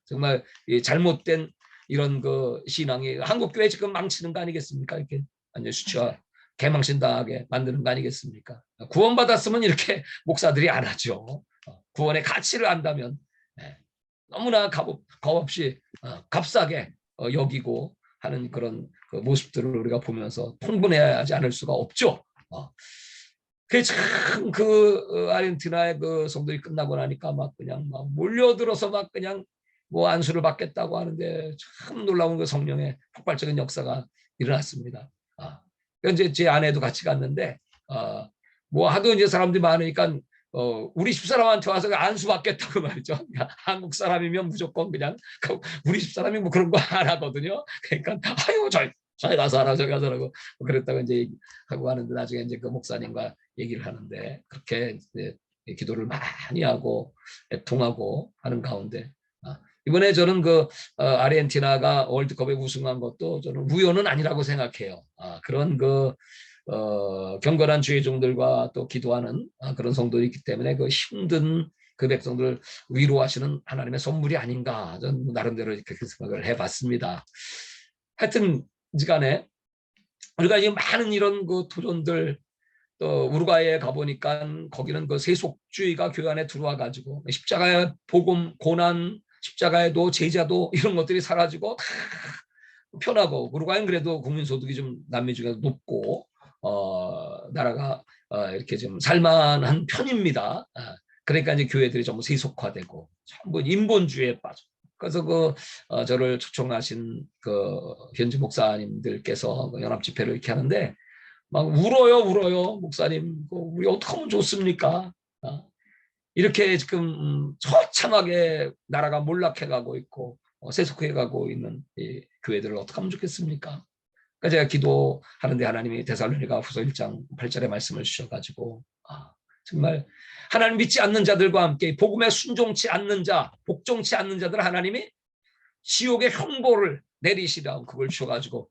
정말 잘못된 이런 그 신앙이 한국 교회 지금 망치는 거 아니겠습니까? 이렇게 완전 수치와 개망신당하게 만드는 거 아니겠습니까? 구원받았으면 이렇게 목사들이 안 하죠. 구원의 가치를 안다면 너무나 값 없이 값싸게 여기고 하는 그런 그 모습들을 우리가 보면서 통분해야지 않을 수가 없죠. 그 아르헨티나의 그 성도들이 끝나고 나니까 막 그냥 막 몰려들어서 막 그냥 뭐 안수를 받겠다고 하는데 참 놀라운 그 성령의 폭발적인 역사가 일어났습니다. 이제 제 아내도 같이 갔는데 뭐 하도 이제 사람들이 많으니까 우리 집사람한테 와서 안수 받겠다고 말이죠. 한국 사람이면 무조건 그냥 우리 집사람이 뭐 그런 거 안 하거든요. 그러니까 아유 저희 가서 하라 저기 가서 하라고 그랬다고 이제 하고 하는데 나중에 이제 그 목사님과 얘기를 하는데 그렇게 이제 기도를 많이 하고 애통하고 하는 가운데 이번에 저는 그 아르헨티나가 월드컵에 우승한 것도 저는 우연은 아니라고 생각해요. 그런 그 경건한 주의 종들과 또 기도하는 그런 성도들이 있기 때문에 그 힘든 그 백성들을 위로하시는 하나님의 선물이 아닌가 저는 나름대로 그렇게 생각을 해봤습니다. 하여튼 간에 우리가 이 많은 이런 그 도전들 또 우루과이에 가보니까 거기는 그 세속주의가 교회 안에 들어와 가지고 십자가의 복음, 고난, 십자가에도 제자도 이런 것들이 사라지고 다 편하고 우루과이는 그래도 국민소득이 좀 남미 중에서 높고 나라가 이렇게 좀 살만한 편입니다. 그러니까 이제 교회들이 전부 세속화되고 전부 인본주의에 빠져. 그래서 저를 초청하신 그 현지 목사님들께서 연합 집회를 이렇게 하는데 막 울어요, 목사님. 우리 어떻게 하면 좋습니까? 이렇게 지금 처참하게 나라가 몰락해가고 있고 세속해가고 있는 이 교회들을 어떻게 하면 좋겠습니까? 그러니까 제가 기도하는데 하나님이 데살로니가 후서 1장 8절의 말씀을 주셔가지고 정말 하나님 믿지 않는 자들과 함께 복음에 순종치 않는 자, 복종치 않는 자들 하나님이 지옥의 형벌을 내리시라고 그걸 주셔가지고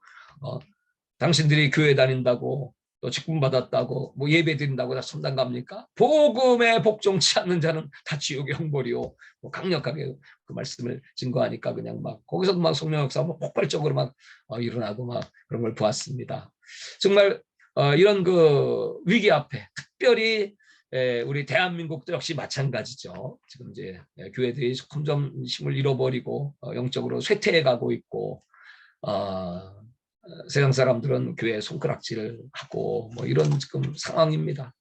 당신들이 교회 다닌다고 또 직분 받았다고 뭐 예배 드린다고 다 천당 갑니까? 복음에 복종치 않는 자는 다 지옥의 형벌이요. 뭐 강력하게 그 말씀을 증거하니까 그냥 막 거기서도 막 성령 역사 뭐 폭발적으로 막 일어나고 막 그런 걸 보았습니다. 정말 이런 그 위기 앞에 특별히 우리 대한민국도 역시 마찬가지죠. 지금 이제 교회들이 점점 힘을 잃어버리고 영적으로 쇠퇴해가고 있고 세상 사람들은 교회에 손가락질을 하고 뭐 이런 지금 상황입니다.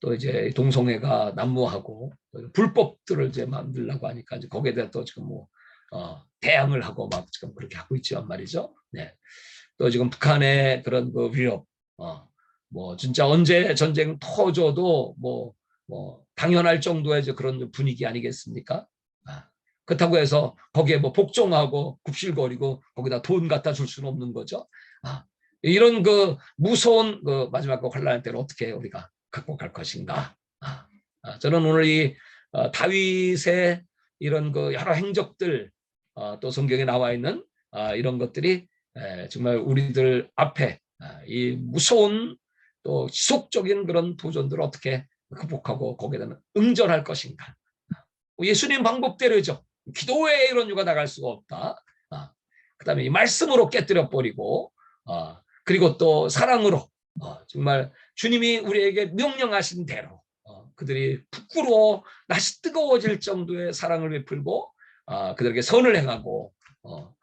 또 이제 동성애가 난무하고 불법들을 이제 만들려고 하니까 이제 거기에 대해 또 지금 뭐 대항을 하고 막 지금 그렇게 하고 있지만 말이죠. 네. 또 지금 북한의 그런 그 위협, 뭐 진짜 언제 전쟁 터져도 뭐 당연할 정도의 이제 그런 분위기 아니겠습니까? 그렇다고 해서 거기에 뭐 복종하고 굽실거리고 거기다 돈 갖다 줄 수는 없는 거죠. 이런 그 무서운 그 마지막 그 환란의 때를 어떻게 우리가 극복할 것인가? 저는 오늘 이 다윗의 이런 그 여러 행적들 또 성경에 나와 있는 이런 것들이 정말 우리들 앞에 이 무서운 또 지속적인 그런 도전들을 어떻게 극복하고 거기에는 응전할 것인가? 예수님 방법대로죠. 기도에 이런 유가 나갈 수가 없다. 그다음에 이 말씀으로 깨뜨려 버리고 그리고 또 사랑으로 정말 주님이 우리에게 명령하신 대로 그들이 부끄러워 낯이 뜨거워질 정도의 사랑을 베풀고 그들에게 선을 행하고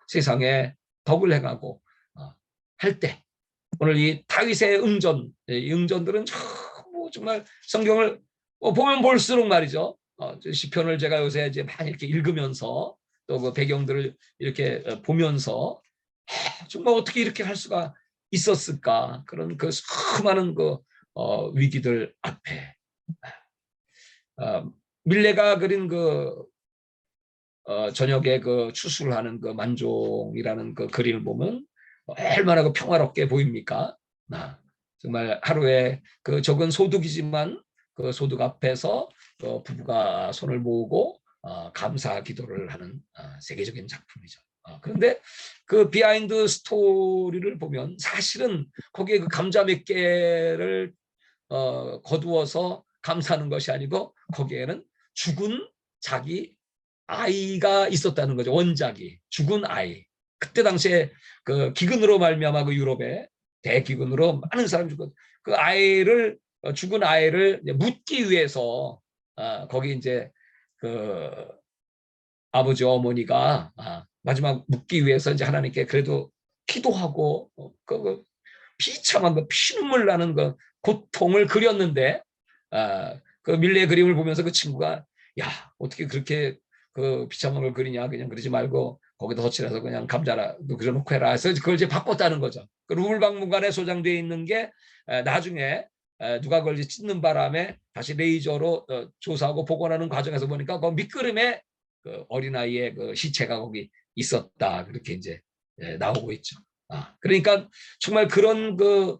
세상에 덕을 행하고 할 때 오늘 이 다윗의 응전, 이 응전들은 정말 성경을 보면 볼수록 말이죠. 시편을 제가 요새 이제 많이 이렇게 읽으면서 또 그 배경들을 이렇게 보면서 정말 어떻게 이렇게 할 수가 있었을까 그런 그 수많은 그 위기들 앞에 밀레가 그린 그 저녁에 그 추수를 하는 그 만종이라는 그 그림을 보면 얼마나 그 평화롭게 보입니까? 정말 하루에 그 적은 소득이지만 그 소득 앞에서 부부가 손을 모으고 감사 기도를 하는 세계적인 작품이죠. 그런데 그 비하인드 스토리를 보면 사실은 거기에 그 감자 몇 개를 거두어서 감사하는 것이 아니고 거기에는 죽은 자기 아이가 있었다는 거죠. 원작이 죽은 아이. 그때 당시에 그 기근으로 말미암아 그 유럽에 대기근으로 많은 사람이 죽었. 그 아이를 죽은 아이를 묻기 위해서 거기 이제 그 아버지 어머니가 마지막 묻기 위해서 이제 하나님께 그래도 기도하고 그 비참한 그 피눈물 나는 그 고통을 그렸는데 그 밀레의 그림을 보면서 그 친구가 야 어떻게 그렇게 그 비참한 걸 그리냐 그냥 그러지 말고 거기다 덧칠해서 그냥 감자라도 그려놓고 해라 해서 그걸 이제 바꿨다는 거죠. 그 루블 박물관에 소장되어 있는 게 나중에 누가 그걸 찢는 바람에 다시 레이저로 조사하고 복원하는 과정에서 보니까 그 밑그림에 그 어린아이의 그 시체가 거기 있었다 그렇게 이제 나오고 있죠. 그러니까 정말 그런 그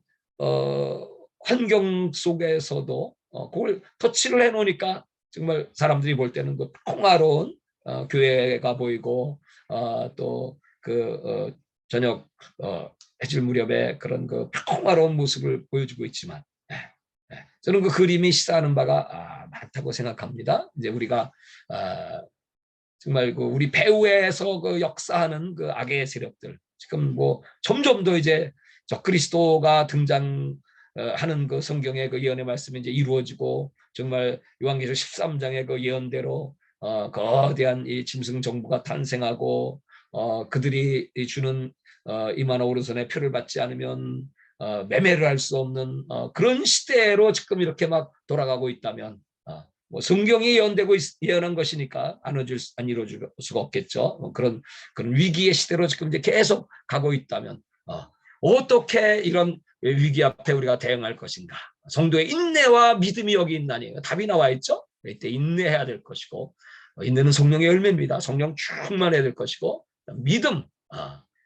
환경 속에서도 그걸 터치를 해놓으니까 정말 사람들이 볼 때는 그 평화로운 교회가 보이고 또 그 저녁 해질 무렵에 그런 그 평화로운 모습을 보여주고 있지만, 저는 그 그림이 시사하는 바가 많다고 생각합니다. 이제 우리가 정말 그 우리 배후에서 그 역사하는 그 악의 세력들, 지금 뭐 점점 더 이제 저 그리스도가 등장하는 그 성경의 그 예언의 말씀이 이제 이루어지고, 정말 요한계시록 13장의 그 예언대로 거대한 이 짐승 정부가 탄생하고, 그들이 주는 이만화 오르선의 표를 받지 않으면 매매를 할 수 없는 그런 시대로 지금 이렇게 막 돌아가고 있다면, 뭐 성경이 예언되고 예언한 것이니까 안 이루어질 수가 없겠죠. 그런 위기의 시대로 지금 이제 계속 가고 있다면, 어떻게 이런 위기 앞에 우리가 대응할 것인가? 성도의 인내와 믿음이 여기 있나니, 답이 나와 있죠. 이때 인내해야 될 것이고, 인내는 성령의 열매입니다. 성령 충만해야 될 것이고, 믿음,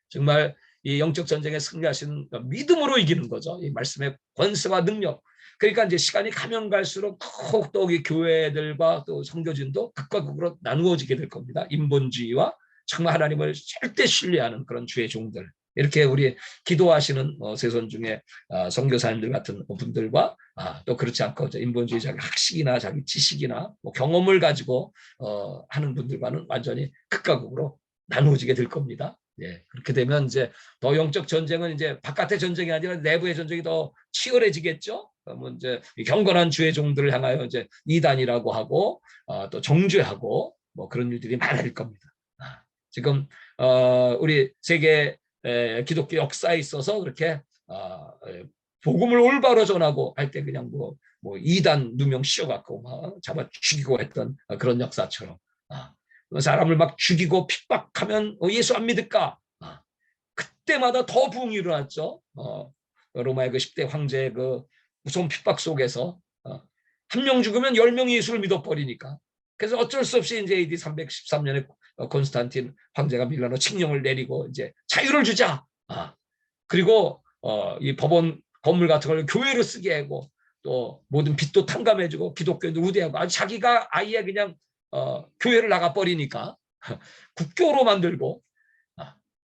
정말 이 영적 전쟁에 승리하신 믿음으로 이기는 거죠. 이 말씀의 권세와 능력. 그러니까 이제 시간이 가면 갈수록 더욱더욱 교회들과 또 선교진도 극과 극으로 나누어지게 될 겁니다. 인본주의와 정말 하나님을 절대 신뢰하는 그런 주의 종들. 이렇게 우리 기도하시는 세손 중에 선교사님들 같은 분들과, 또 그렇지 않고 인본주의 자기 학식이나 자기 지식이나 뭐 경험을 가지고 하는 분들과는 완전히 극과 극으로 나누어지게 될 겁니다. 예, 그렇게 되면 이제 더 영적 전쟁은 이제 바깥의 전쟁이 아니라 내부의 전쟁이 더 치열해지겠죠. 그러면 이제 경건한 주의 종들을 향하여 이제 이단이라고 하고, 또 정죄하고 뭐 그런 일들이 많아질 겁니다. 지금 우리 세계 기독교 역사에 있어서 그렇게 복음을 올바로 전하고 할 때 그냥 뭐 이단 누명 씌워갖고 막 잡아 죽이고 했던 그런 역사처럼, 사람을 막 죽이고 핍박하면 예수 안 믿을까? 그때마다 더 부흥이 일어났죠. 로마의 그 10대 황제의 그 무서운 핍박 속에서 한 명 죽으면 10명이 예수를 믿어버리니까. 그래서 어쩔 수 없이 이제 AD 313년에 콘스탄틴 황제가 밀라노 칙령을 내리고 이제 자유를 주자. 그리고 이 법원 건물 같은 걸 교회로 쓰게 하고, 또 모든 빚도 탕감해주고 기독교인도 우대하고, 자기가 아예 그냥 교회를 나가버리니까 국교로 만들고,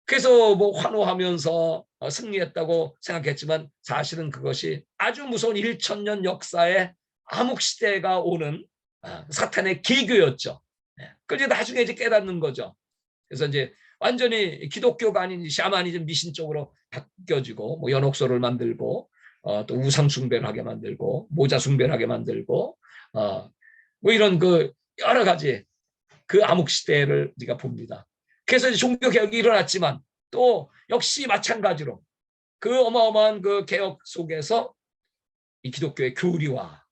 그래서 뭐 환호하면서 승리했다고 생각했지만, 사실은 그것이 아주 무서운 1000년 역사의 암흑시대가 오는 사탄의 계교였죠. 그래서 나중에 이제 깨닫는 거죠. 그래서 이제 완전히 기독교가 아닌 샤머니즘 미신 쪽으로 바뀌어지고, 뭐 연옥소를 만들고, 또 우상 숭배를 하게 만들고, 모자 숭배를 하게 만들고, 뭐 이런 그 여러 가지 그 암흑시대를 우리가 봅니다. 그래서 종교개혁이 일어났지만, 또 역시 마찬가지로 그 어마어마한 그 개혁 속에서 이 기독교의 교리화,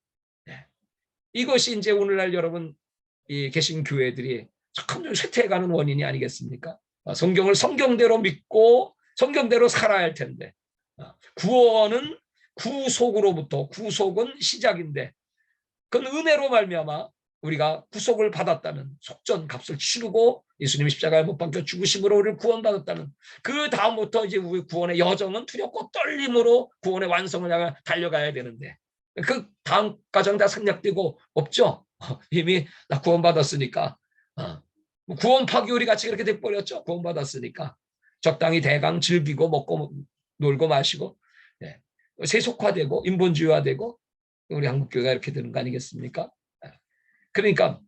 이것이 이제 오늘날 여러분 이 계신 교회들이 점점 쇠퇴해가는 원인이 아니겠습니까? 성경을 성경대로 믿고 성경대로 살아야 할 텐데, 구원은 구속으로부터, 구속은 시작인데, 그건 은혜로 말미암아 우리가 구속을 받았다는, 속전 값을 치르고 예수님이 십자가에 못 박혀 죽으심으로 우리를 구원받았다는, 그 다음부터 이제 우리 구원의 여정은 두렵고 떨림으로 구원의 완성을 향해 달려가야 되는데, 그 다음 과정 다 생략되고 없죠. 이미 나 구원받았으니까, 구원 파기우리 같이 그렇게 돼버렸죠. 구원받았으니까 적당히 대강 즐기고 먹고 놀고 마시고, 세속화되고 인본주의화되고, 우리 한국교회가 이렇게 되는 거 아니겠습니까? 그러니까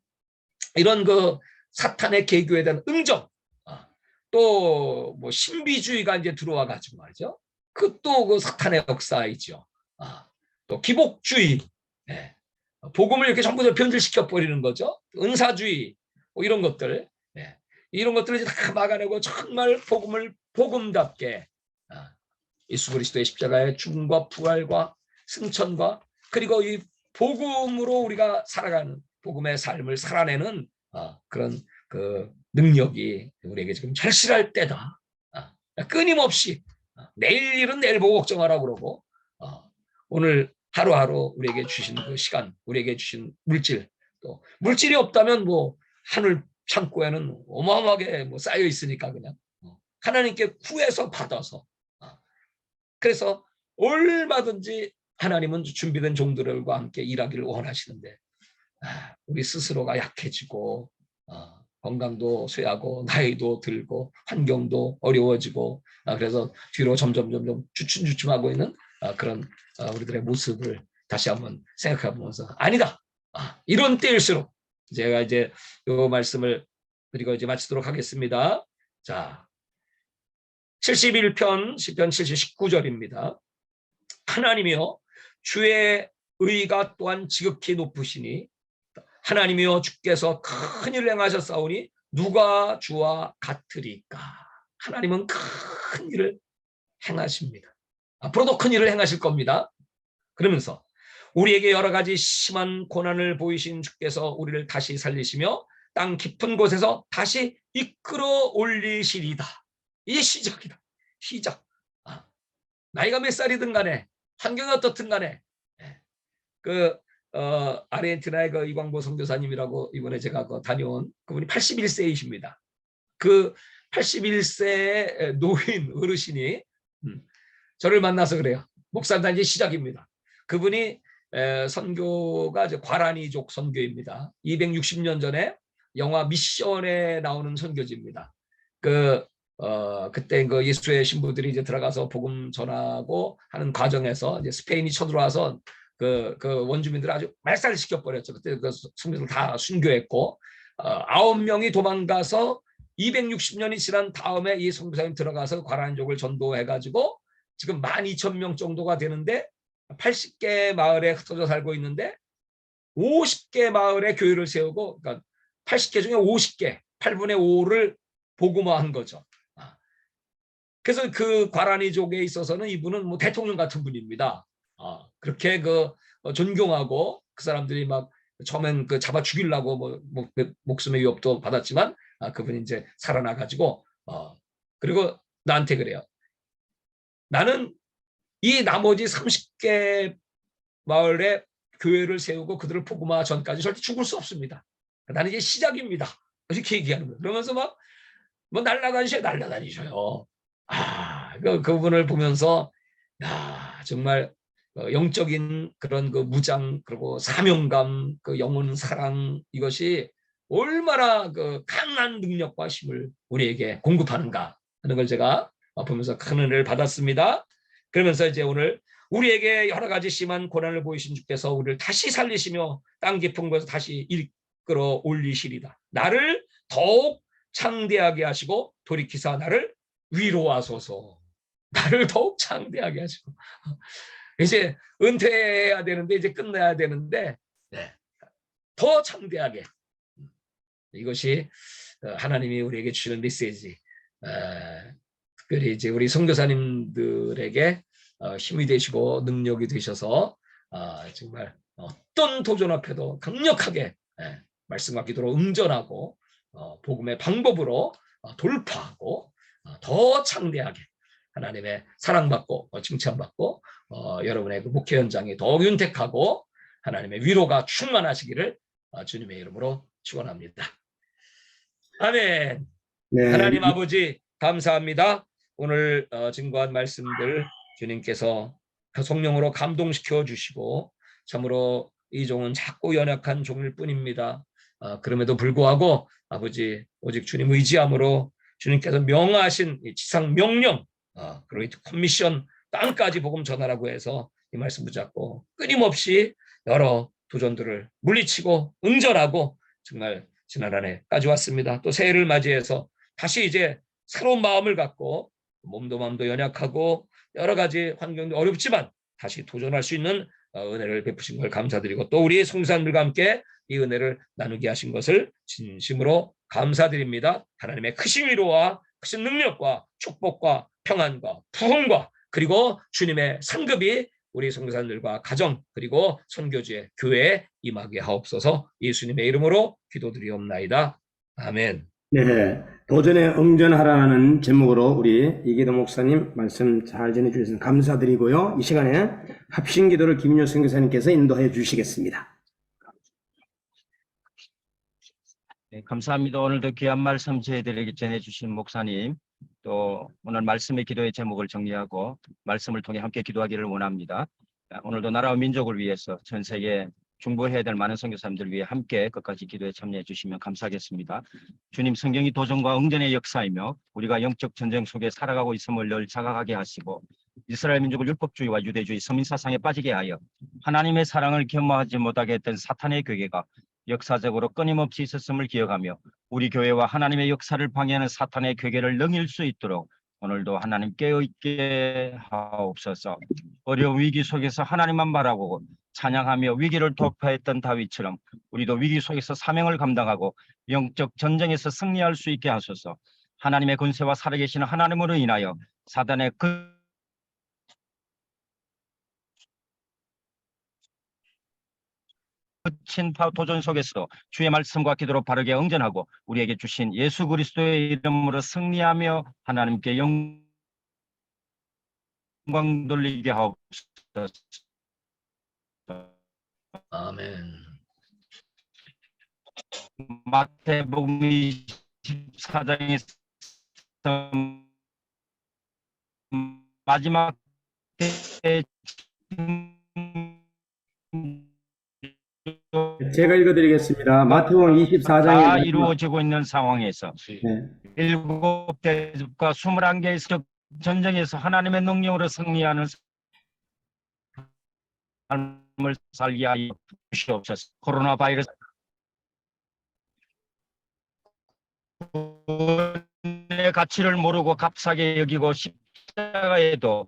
이런 그 사탄의 계교에 대한 응정, 또 뭐 신비주의가 이제 들어와 가지고 말이죠. 그것도 그 사탄의 역사이죠. 또 기복주의, 복음을 이렇게 전부 다 변질시켜 버리는 거죠. 은사주의, 뭐 이런 것들, 이런 것들을 다 막아내고 정말 복음을 복음답게, 예수 그리스도의 십자가의 죽음과 부활과 승천과, 그리고 이 복음으로 우리가 살아가는 복음의 삶을 살아내는 그런 그 능력이 우리에게 지금 절실할 때다. 끊임없이 내일 일은 내일 보고 걱정하라고 그러고, 오늘 하루하루 우리에게 주신 그 시간, 우리에게 주신 물질, 또 물질이 없다면 뭐 하늘 창고에는 어마어마하게 뭐 쌓여 있으니까 그냥 하나님께 구해서 받아서, 그래서 얼마든지 하나님은 준비된 종들과 함께 일하기를 원하시는데, 우리 스스로가 약해지고 건강도 쇠하고 나이도 들고 환경도 어려워지고 그래서 뒤로 점점 주춤주춤하고 있는 그런 우리들의 모습을 다시 한번 생각해 보면서 아니다. 이런 때일수록 제가 이제 요 말씀을 드리고 이제 마치도록 하겠습니다. 자, 71편 시편 19절입니다. 하나님이여 주의 의가 또한 지극히 높으시니 하나님이여 주께서 큰 일을 행하셨사오니 누가 주와 같으리까. 하나님은 큰 일을 행하십니다. 앞으로도 큰 일을 행하실 겁니다. 그러면서 우리에게 여러 가지 심한 고난을 보이신 주께서 우리를 다시 살리시며 땅 깊은 곳에서 다시 이끌어 올리시리다. 이게 시작이다. 시작. 나이가 몇 살이든 간에 환경이 어떻든 간에 아르헨티나의 그 이광보 선교사님이라고 이번에 제가 다녀온 그분이 81세이십니다. 그 81세 노인 어르신이 저를 만나서 그래요. 목사님 이제 시작입니다. 그분이 선교가 과라니족 선교입니다. 260년 전에 영화 미션에 나오는 선교지입니다. 그때 그 예수의 신부들이 이제 들어가서 복음 전하고 하는 과정에서 이제 스페인이 쳐들어와서 그 원주민들을 아주 말살시켜 버렸죠. 그때 그 선교들 다 순교했고 9명이 도망가서 260년이 지난 다음에 이 선교사님 들어가서 과란족을 전도해가지고 지금 12,000명 정도가 되는데 80개 마을에 흩어져 살고 있는데 50개 마을에 교회를 세우고 그러니까 80개 중에 50개 8분의 5를 복음화한 거죠. 그래서 그 과라니족에 있어서는 이분은 뭐 대통령 같은 분입니다. 그렇게 존경하고 그 사람들이 막 처음엔 잡아 죽이려고 목숨의 위협도 받았지만 그분이 이제 살아나가지고 그리고 나한테 그래요. 나는 이 나머지 30개 마을에 교회를 세우고 그들을 복음화 전까지 절대 죽을 수 없습니다. 나는 이제 시작입니다. 이렇게 얘기하는 거예요. 그러면서 막 날라다니셔요. 그분을 보면서 야 정말 영적인 그런 그 무장 그리고 사명감 그 영혼 사랑 이것이 얼마나 그 강한 능력과 힘을 우리에게 공급하는가 하는 걸 제가 보면서 큰 은혜를 받았습니다. 그러면서 이제 오늘 우리에게 여러 가지 심한 고난을 보이신 주께서 우리를 다시 살리시며 땅 깊은 곳에서 다시 이끌어 올리시리다. 나를 더욱 창대하게 하시고 돌이키사 나를 위로하소서. 나를 더욱 창대하게 하시고 이제 은퇴해야 되는데 이제 끝내야 되는데 더 창대하게 이것이 하나님이 우리에게 주시는 메시지. 특별히 이제 우리 선교사님들에게 힘이 되시고 능력이 되셔서 정말 어떤 도전 앞에도 강력하게 말씀과 기도로 응전하고 복음의 방법으로 돌파하고 더 창대하게 하나님의 사랑받고 칭찬받고 여러분의 그 목회 현장이 더욱 윤택하고 하나님의 위로가 충만하시기를 주님의 이름으로 축원합니다. 아멘. 네. 하나님 아버지 감사합니다. 오늘 증거한 말씀들 주님께서 성령으로 감동시켜 주시고 참으로 이 종은 작고 연약한 종일 뿐입니다. 그럼에도 불구하고 아버지 오직 주님 의지함으로 주님께서 명하신 이 지상 명령 그리고 커미션 땅까지 복음 전하라고 해서 이 말씀 붙잡고 끊임없이 여러 도전들을 물리치고 응전하고 정말 지난 한 해까지 왔습니다. 또 새해를 맞이해서 다시 이제 새로운 마음을 갖고 몸도 마음도 연약하고 여러 가지 환경도 어렵지만 다시 도전할 수 있는 은혜를 베푸신 걸 감사드리고 또 우리 성도님들과 함께 이 은혜를 나누게 하신 것을 진심으로 감사드립니다. 하나님의 크신 위로와 크신 능력과 축복과 평안과 부흥과 그리고 주님의 상급이 우리 성도님들과 가정 그리고 선교지의 교회에 임하게 하옵소서. 예수님의 이름으로 기도드리옵나이다. 아멘. 네, 도전에 응전하라는 제목으로 우리 이기도 목사님 말씀 잘 전해주셔서 감사드리고요. 이 시간에 합심기도를 김인효 선교사님께서 인도해 주시겠습니다. 네, 감사합니다. 오늘도 귀한 말씀 저희들에게 전해주신 목사님 또 오늘 말씀의 기도의 제목을 정리하고 말씀을 통해 함께 기도하기를 원합니다. 오늘도 나라와 민족을 위해서 전 세계 중보해야 될 많은 선교사님들 위해 함께 끝까지 기도에 참여해 주시면 감사하겠습니다. 주님, 성경이 도전과 응전의 역사이며 우리가 영적 전쟁 속에 살아가고 있음을 늘 자각하게 하시고 이스라엘 민족을 율법주의와 유대주의 서민사상에 빠지게 하여 하나님의 사랑을 겸허하지 못하게 했던 사탄의 괴계가 역사적으로 끊임없이 있었음을 기억하며 우리 교회와 하나님의 역사를 방해하는 사탄의 괴계를 능일 수 있도록 오늘도 하나님께 의있게 하옵소서. 어려운 위기 속에서 하나님만 바라보고 찬양하며 위기를 돌파했던 다윗처럼 우리도 위기 속에서 사명을 감당하고 영적 전쟁에서 승리할 수 있게 하소서. 하나님의 권세와 살아계시는 하나님으로 인하여 사단의 거친 도전 속에서 주의 말씀과 기도로 바르게 응전하고 우리에게 주신 예수 그리스도의 이름으로 승리하며 하나님께 영광 돌리게 하옵소서. 아멘. 마태복음 24장에서 마지막 때 제가 읽어드리겠습니다. 마태복음 다 24장에 이루어지고 있는 상황에서 네. 7대국과 21개의 전쟁에서 하나님의 능력으로 승리하는 삶을 살게 하여 주시옵소서. 코로나 바이러스 의 가치를 모르고 값싸게 여기고 십자가에도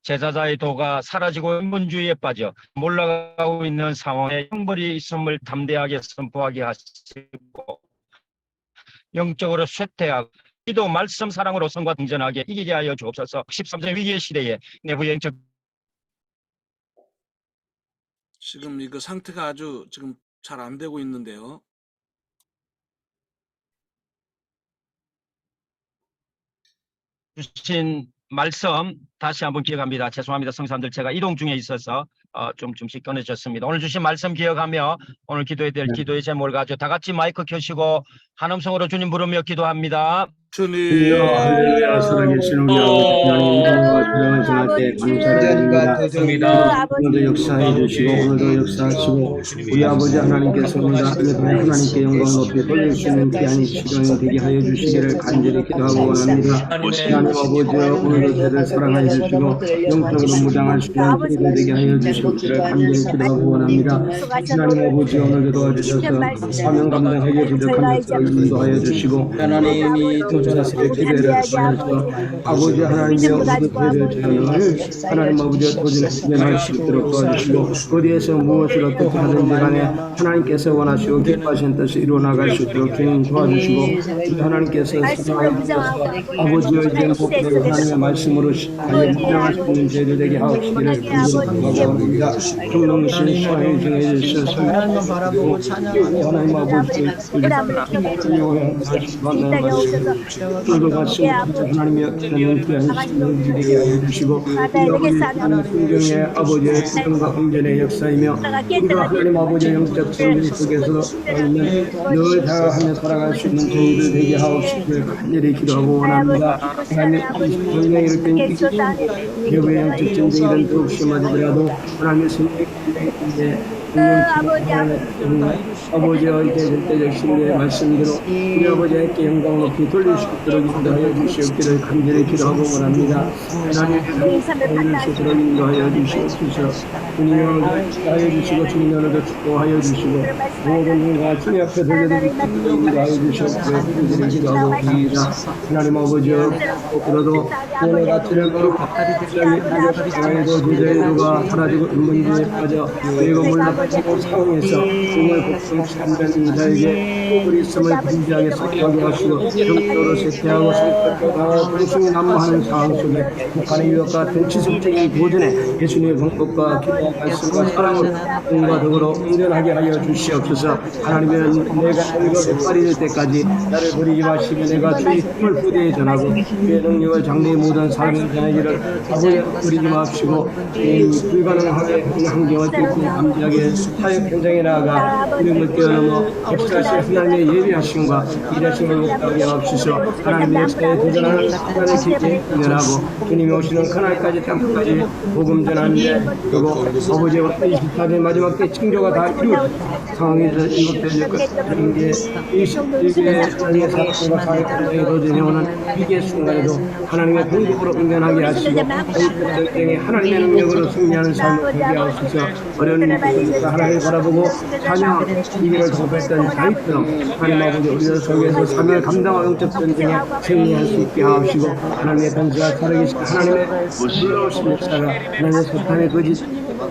제자자의 도가 사라지고 인본주의에 빠져 몰락하고 있는 상황에 형벌이 있음을 담대하게 선포하게 하시고 영적으로 쇠퇴하고 기도 말씀 사랑으로 성과 등전하게 이기게 하여 주옵소서. 13세 위기의 시대에 내부 영적 지금 이거 상태가 아주 지금 잘 안 되고 있는데요. 주신 말씀 다시 한번 기억합니다. 죄송합니다. 성사님들 제가 이동 중에 있어서 좀씩 꺼내졌습니다. 오늘 주신 말씀 기억하며 오늘 기도해야 될 기도의 제목을 가지고 다 같이 마이크 켜시고 한 음성으로 주님 부르며 기도합니다. 주님, 할렐루야, 살아계신 우리 아버지 하나님, 저한테 감사를 드립니다. 오늘도 역사해 주시고 오늘도 역사하시고 우리 아버지 하나님께서 우리 하나님께 영광 높이 돌릴 수 있는 귀한 시간이 되게 하여 주시기를 간절히 기도하고 원합니다. 하나님 아버지여, 오늘도 저를 사랑하여 주시고 영적으로 무장할 수 있는 기회가 되게 하여 주시기를 간절히 기도하고 원합니다. 하나님 아버지, 오늘도 도와주셔서 사명 감당하게 부족한 것을 인도하여 주시고 하나님이 도전하시는 기회를 하셔서 아버지 하나님의 우리들의 자녀를 하나님 아버지의 도전에 진행할 수 있도록 도와주시고 어디에서 무엇을 어떻게 하든지 간에 하나님께서 원하시고 기뻐하시는 뜻을 이루어나갈 수 있도록 주님 도와주시고 하나님께서 아버지의 이제 하나님의 말씀으로 무장할 수 있는 죄를 되게 하옵시기를 간절합니다. 성령신 시간을 정해 주셔서 하나님 아버지의 또 같이 하나님의 하나님 귀한 되게 하여 주시고 성경의 아버지의 구원과 응전의 역사이며 우리가 하나님 아버지의 영적 성경 속에서 늘 다하며 살아갈 수 있는 저희들 되게 하옵시기를 간절히 기도하고 원합니다. 하나님 성령의 이렇게 여부의 영적 전쟁이든 더욱 심하더라도 하나님의 성령의 아버지의 절대적 신뢰의 말씀대로 우리 아버지에게 영광 높이 돌릴 수 있도록 인도하여 주시옵기를 간절히 기도하고 원합니다. 하나님의 스스로 인도하여 주시옵소서. 주님을 하여 주시고 주님으로도 축복하여 주시고 모든 일과 주님 앞에 돌려드리고 인도하여 주시옵기를 간절히 기도하고 원합니다. 하나님 아버지여, 그러도 오늘 가치를 모르고 하나님도 주제로가 사라지고 인문주의에 빠져 그리고 몰락하고 상황에서 정말 복종 참된 자에게 우리 있음을 분지하게 속하게 하시고 정도로 쇠퇴하고 성격과 불승이 난무하는 상황 속에 북한의 유혹과 같은 지속적인 도전에 예수님의 방법과 기도와 말씀과 사랑을 공과 덕으로 응전하게 하여 주시옵소서. 하나님은 내가 늙어 백발이 될 때까지 나를 버리지 마시고 내가 주의 힘을 부대에 전하고 주의 능력을 장래의 모든 삶을 전하기를 아버지 버리지 마시고 불가능하게 환경을 뚫고 감지하게 사역 현장에 나아가 우리를 뛰어넘어 역사하신 하나님의 예비하심과 일하심을 못하게 하옵소서. 하나님의 역사에 도전하는 하나님의 길에 인연하고 주님이 오시는 그날까지 땅끝까지 복음 전하는데 그리고 아버지와 24대 마지막 때 징조가 다 이루어진 상황에서 일곱될 것이라는 게 이게 하나님의 사랑과 사회가 이루어지는 위기의 순간에도 하나님의 공급으로 응변하게 하시고 전쟁에 하나님의 능력으로 승리하는 삶을 되게 하옵소서. 어려운 일들에서 하나님을 바라보고 자녀 위기를 통과했던 다윗처럼 하나님 아버지 우리들 속에서 삶을 감당하고 영적 전쟁에 승리할 수 있게 하옵시고 하나님의 변수가 살아계시고 하나님의 놀라우신 역사가 하나님의 사탄의 거짓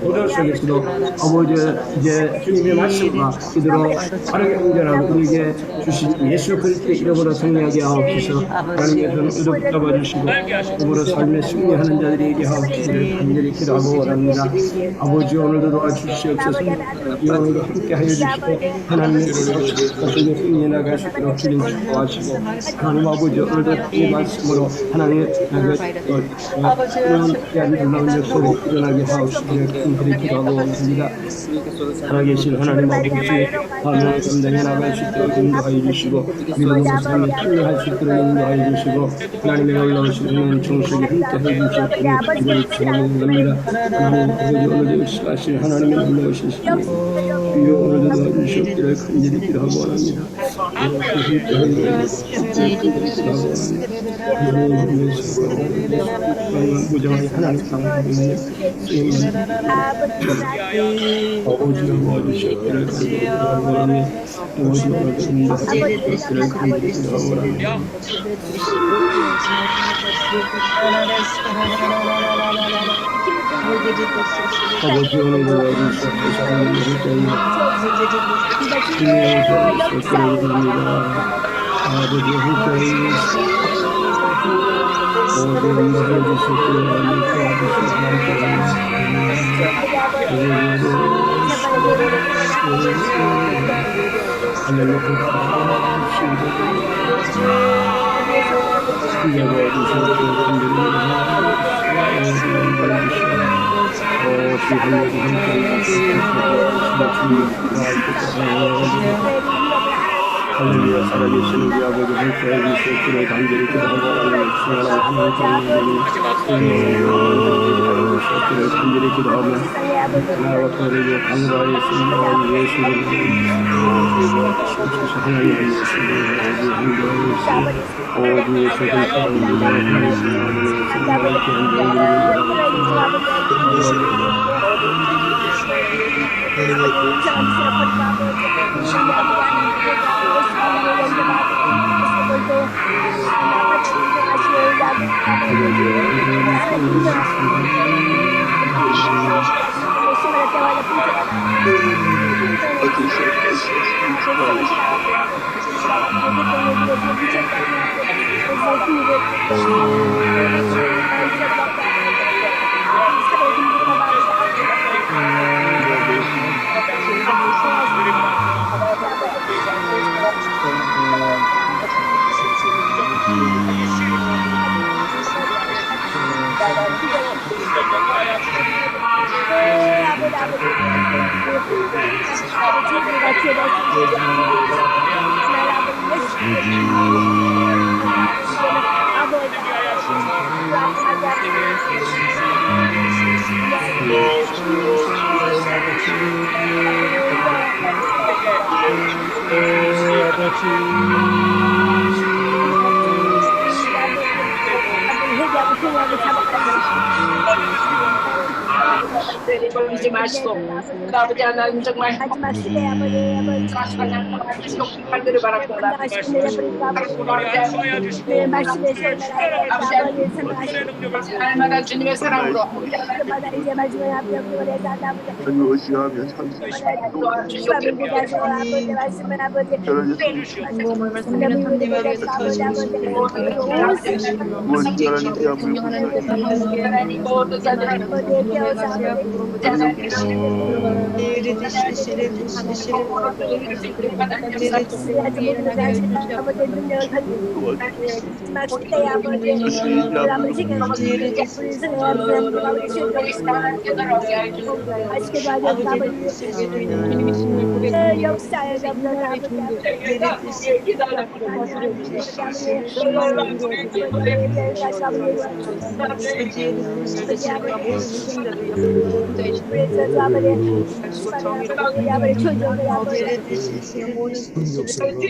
우려 속에서도 아버지 이제 주님의 말씀과 기도로 빠르게 응전하고 우리에게 주신 예수 그리스도의 이름으로 승리하게 하옵소서. 하나님께서는 의도 붙잡아주시고 이름으로 삶에 승리하는 자들에게 하옵시기를 간절히 기도하고 원합니다. 아버지 오늘도 도와주시옵소서. 이 오늘도 함께 하여 주시고 하나님의 가슴에 승리해 나갈 수 있도록 주님 축복하시고 하나님 아버지 오늘도 이 말씀으로 하나님의 이런 귀한 놀라운 역사를 일어나게 하옵시기를 간절히 기도하고 원합니다. 살아계신 하나님 아버지 밤을 감당해 나갈 수 있도록 인도하여 주시고 믿음으로 삶을 참여할 수 있도록 인도하여 주시고 하나님의 놀라우신 은혜는 종속에 함께 해주시고 기도를 기도하는 겁니다. 하나님 아버지 오늘도 역사하실 하나님의 놀라우신 신이 주여 오늘도 도와주시옵기를 간절히 기도하고 원합니다. 무정하게 하나님 당하는 쓰임을 아버지를 도와주시옵기를 간절히 기도하고 원합니다. 아버지 오늘도 인도하시옵기를 간절히 기도하고 원합니다. 아버지 오늘도 도와주시옵소서. 하나님의 때에 아버지 함께 모든 것을 주시옵기를 할렐루야 살아계시는 우리 아버지 함께 해주시옵기를 간절히 기도하고 하나님 주시옵기를 간절히 기도하며 나와 다르게 강가에 있습니다. 예수를 주옵소서. 하나님 오주 예수를 버리지 마시고 아버지 하나님 정말 만들어 바랍니다. 날마다 주님의 사랑으로 우리 아버지 초조를 아버지 모든 수치를